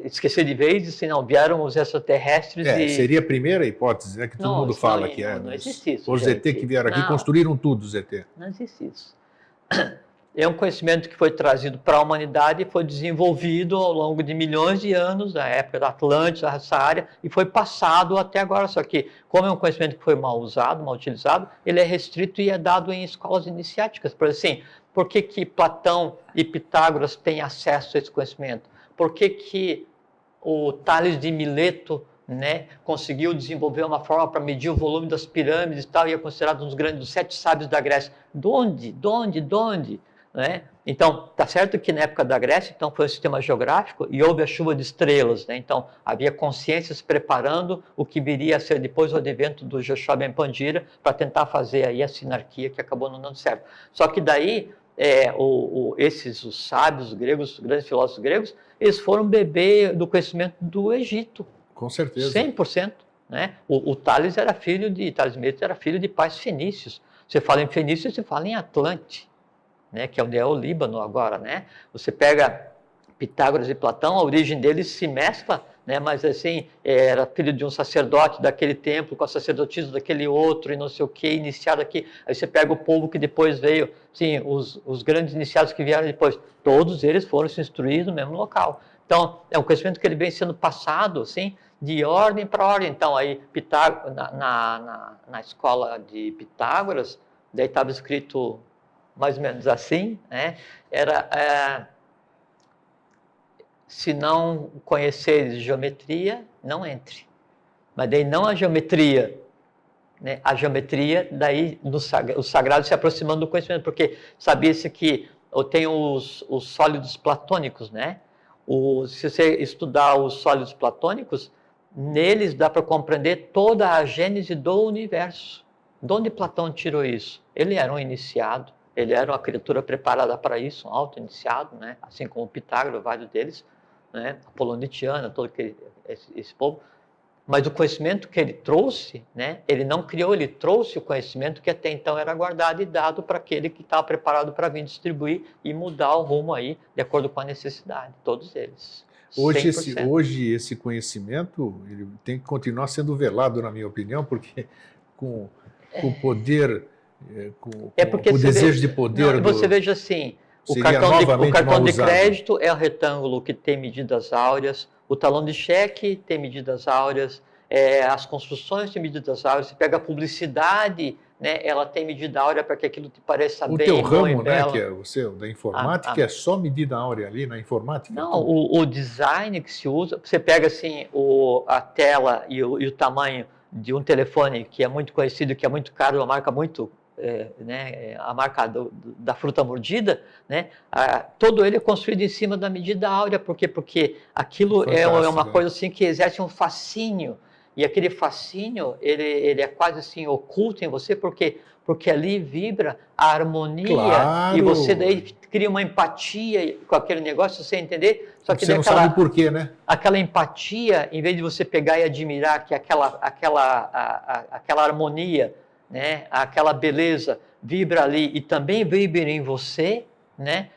B: esquecer de vez, se não vieram os extraterrestres
C: seria a primeira hipótese, né, que todo mundo fala que
B: não existe isso.
C: Os ZT que vieram aqui construíram tudo, ZT.
B: Não existe isso. é um conhecimento que foi trazido para a humanidade e foi desenvolvido ao longo de milhões de anos, na época da Atlântida, essa área, e foi passado até agora. Só que, como é um conhecimento que foi mal usado, mal utilizado, ele é restrito e é dado em escolas iniciáticas. Por assim, por que que Platão e Pitágoras têm acesso a esse conhecimento? Por que que o Tales de Mileto, né, conseguiu desenvolver uma forma para medir o volume das pirâmides e tal, e é considerado um dos grandes, dos 7 sábios da Grécia? De onde? Né? Então, está certo que na época da Grécia, então, foi um sistema geográfico e houve a chuva de estrelas, né? Então, havia consciências preparando o que viria a ser depois o advento do Joshua Ben Pandira para tentar fazer aí a sinarquia que acabou não dando certo. Só que daí, os sábios os gregos, os grandes filósofos gregos, eles foram beber do conhecimento do Egito.
C: Com certeza.
B: 100%. Né? O Tales era Tales de Mileto era filho de pais fenícios. Você fala em fenícios, você fala em Atlante. Né, que é onde é o Líbano agora, né? Você pega Pitágoras e Platão, a origem deles se mescla, né? Mas assim, era filho de um sacerdote daquele templo, com a sacerdotisa daquele outro, e não sei o que, iniciado aqui. Aí você pega o povo que depois veio, sim, os grandes iniciados que vieram depois, todos eles foram se instruir no mesmo local. Então, é um conhecimento que ele vem sendo passado, assim, de ordem para ordem. Então, aí, na escola de Pitágoras, daí estava escrito mais ou menos assim, né? Se não conheceres geometria, não entre. Mas daí não a geometria, né? A geometria, daí o sagrado se aproximando do conhecimento, porque sabia-se que tem os sólidos platônicos, né? Se você estudar os sólidos platônicos, neles dá para compreender toda a gênese do universo. De onde Platão tirou isso? Ele era um iniciado. Ele era uma criatura preparada para isso, um auto-iniciado, né? Assim como Pitágoras, vários deles, né? Apolonitiana, todo esse povo. Mas o conhecimento que ele trouxe, né? Ele não criou, ele trouxe o conhecimento que até então era guardado e dado para aquele que estava preparado para vir distribuir e mudar o rumo aí, de acordo com a necessidade, todos eles.
C: Hoje esse conhecimento ele tem que continuar sendo velado, na minha opinião, porque com o poder... o desejo de poder.
B: Não, você veja assim, o cartão de crédito é o retângulo que tem medidas áureas, o talão de cheque tem medidas áureas, as construções têm medidas áureas, você pega a publicidade, né, ela tem medida áurea para que aquilo te pareça bem.
C: O teu ramo, né, que é o seu, da informática, é só medida áurea ali na informática?
B: Não, o design que se usa, você pega assim a tela e o tamanho de um telefone que é muito conhecido, que é muito caro, uma marca muito... a marca da fruta mordida, né? Todo ele é construído em cima da medida áurea, porque aquilo é uma coisa assim que exerce um fascínio, e aquele fascínio ele é quase assim oculto em você, porque ali vibra a harmonia, claro. E você daí cria uma empatia com aquele negócio, você entender, só que
C: você não sabe por quê, né?
B: Aquela empatia, em vez de você pegar e admirar que aquela harmonia, né, aquela beleza vibra ali e também vibra em você, né?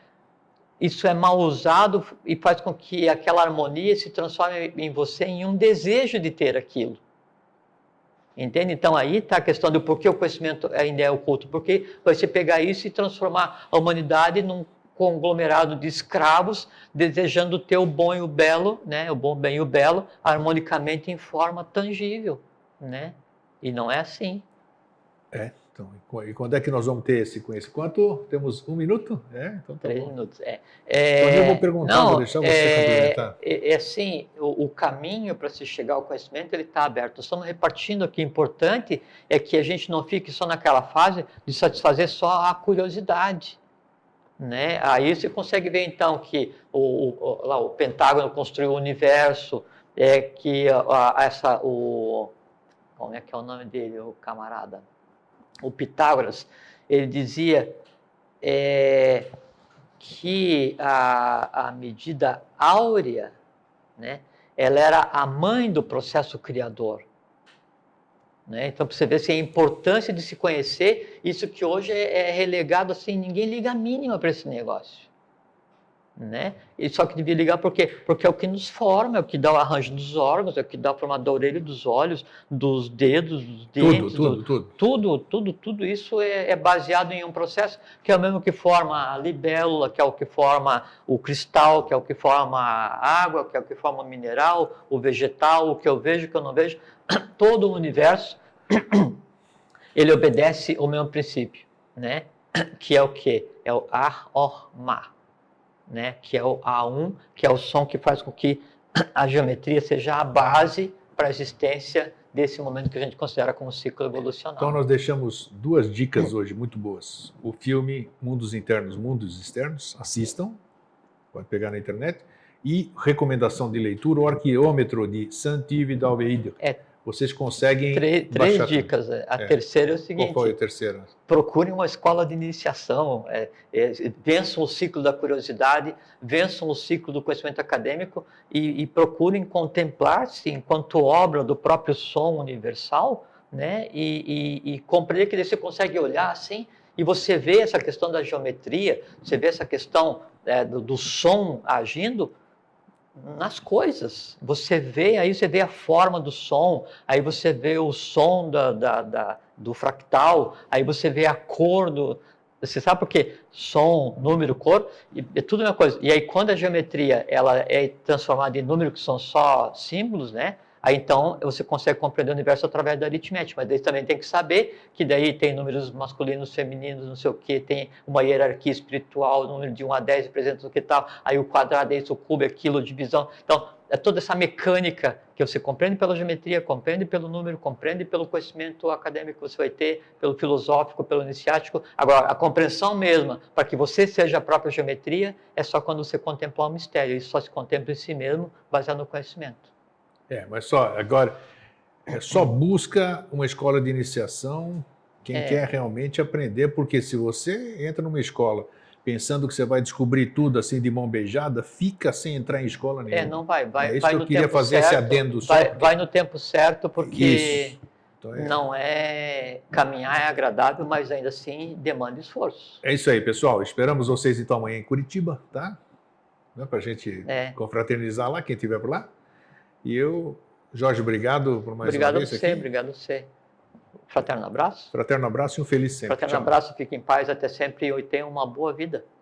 B: Isso é mal usado e faz com que aquela harmonia se transforme em você em um desejo de ter aquilo. Entende? Então aí está a questão do porquê o conhecimento ainda é oculto. Porque você pegar isso e transformar a humanidade num conglomerado de escravos desejando ter o bom e o belo, né? O bom, bem e o belo, harmonicamente em forma tangível, né? E não é assim.
C: Então, e quando é que nós vamos ter esse conhecimento? Quanto? Temos 1 minuto? Então tá
B: 3
C: bom.
B: minutos.
C: Então eu vou perguntar, vou deixar você complementar.
B: Assim, o caminho para se chegar ao conhecimento, ele está aberto. Nós estamos repartindo aqui, importante é que a gente não fique só naquela fase de satisfazer só a curiosidade. Né? Aí você consegue ver, então, que o Pentágono construiu o universo, que como é que é o nome dele, o camarada? O Pitágoras, ele dizia que a medida áurea, né, ela era a mãe do processo criador. Né? Então, para você ver a importância de se conhecer, isso que hoje é relegado assim, ninguém liga a mínima para esse negócio. né? E só que devia ligar por quê? Porque é o que nos forma, é o que dá o arranjo dos órgãos, é o que dá a forma da orelha, dos olhos, dos dedos, dos dentes, tudo isso é baseado em um processo que é o mesmo que forma a libélula, que é o que forma o cristal, que é o que forma a água, que é o que forma o mineral, o vegetal, o que eu vejo, o que eu não vejo. Todo o universo, ele obedece ao mesmo princípio, né? Que é o quê? É o Ar-Or-Ma, né? Que é o A1, que é o som que faz com que a geometria seja a base para a existência desse momento que a gente considera como ciclo evolucional.
C: Então nós deixamos 2 dicas hoje muito boas. O filme Mundos Internos, Mundos Externos, assistam, pode pegar na internet. E recomendação de leitura, o Arqueômetro de Saint-Yves-d'Alveide. Vocês conseguem...
B: Três dicas. A terceira é o seguinte...
C: Qual foi a terceira?
B: Procurem uma escola de iniciação, vençam o ciclo da curiosidade, vençam o ciclo do conhecimento acadêmico e procurem contemplar-se enquanto obra do próprio som universal, né? E compreender que você consegue olhar assim e você vê essa questão da geometria, você vê essa questão do som agindo nas coisas. Você vê a forma do som, aí você vê o som do fractal, aí você vê a cor do... Você sabe por quê? Som, número, cor, é tudo a mesma coisa. E aí quando a geometria ela é transformada em número, que são só símbolos, né? Aí então você consegue compreender o universo através da aritmética, mas daí também tem que saber que daí tem números masculinos, femininos, não sei o que, tem uma hierarquia espiritual, número de 1 a 10 representa o que tal, aí o quadrado é isso, o cubo é aquilo, divisão. Então, é toda essa mecânica que você compreende pela geometria, compreende pelo número, compreende pelo conhecimento acadêmico que você vai ter, pelo filosófico, pelo iniciático. Agora, a compreensão mesma, para que você seja a própria geometria, é só quando você contemplar o mistério. Isso só se contempla em si mesmo, baseado no conhecimento.
C: Mas só busca uma escola de iniciação quem quer realmente aprender, porque se você entra numa escola pensando que você vai descobrir tudo assim de mão beijada, fica sem entrar em escola nenhuma.
B: Não vai.
C: É isso
B: vai
C: que eu queria fazer
B: certo,
C: esse adendo só.
B: Vai no tempo certo, porque
C: então,
B: não é caminhar é agradável, mas ainda assim demanda esforço.
C: É isso aí, pessoal. Esperamos vocês então amanhã em Curitiba, tá? Para a gente confraternizar lá, quem estiver por lá. E eu, Jorge, obrigado por mais uma vez aqui.
B: Obrigado a você. Fraterno abraço.
C: Fraterno abraço e um feliz sempre.
B: Fraterno abraço, fique em paz até sempre e tenha uma boa vida.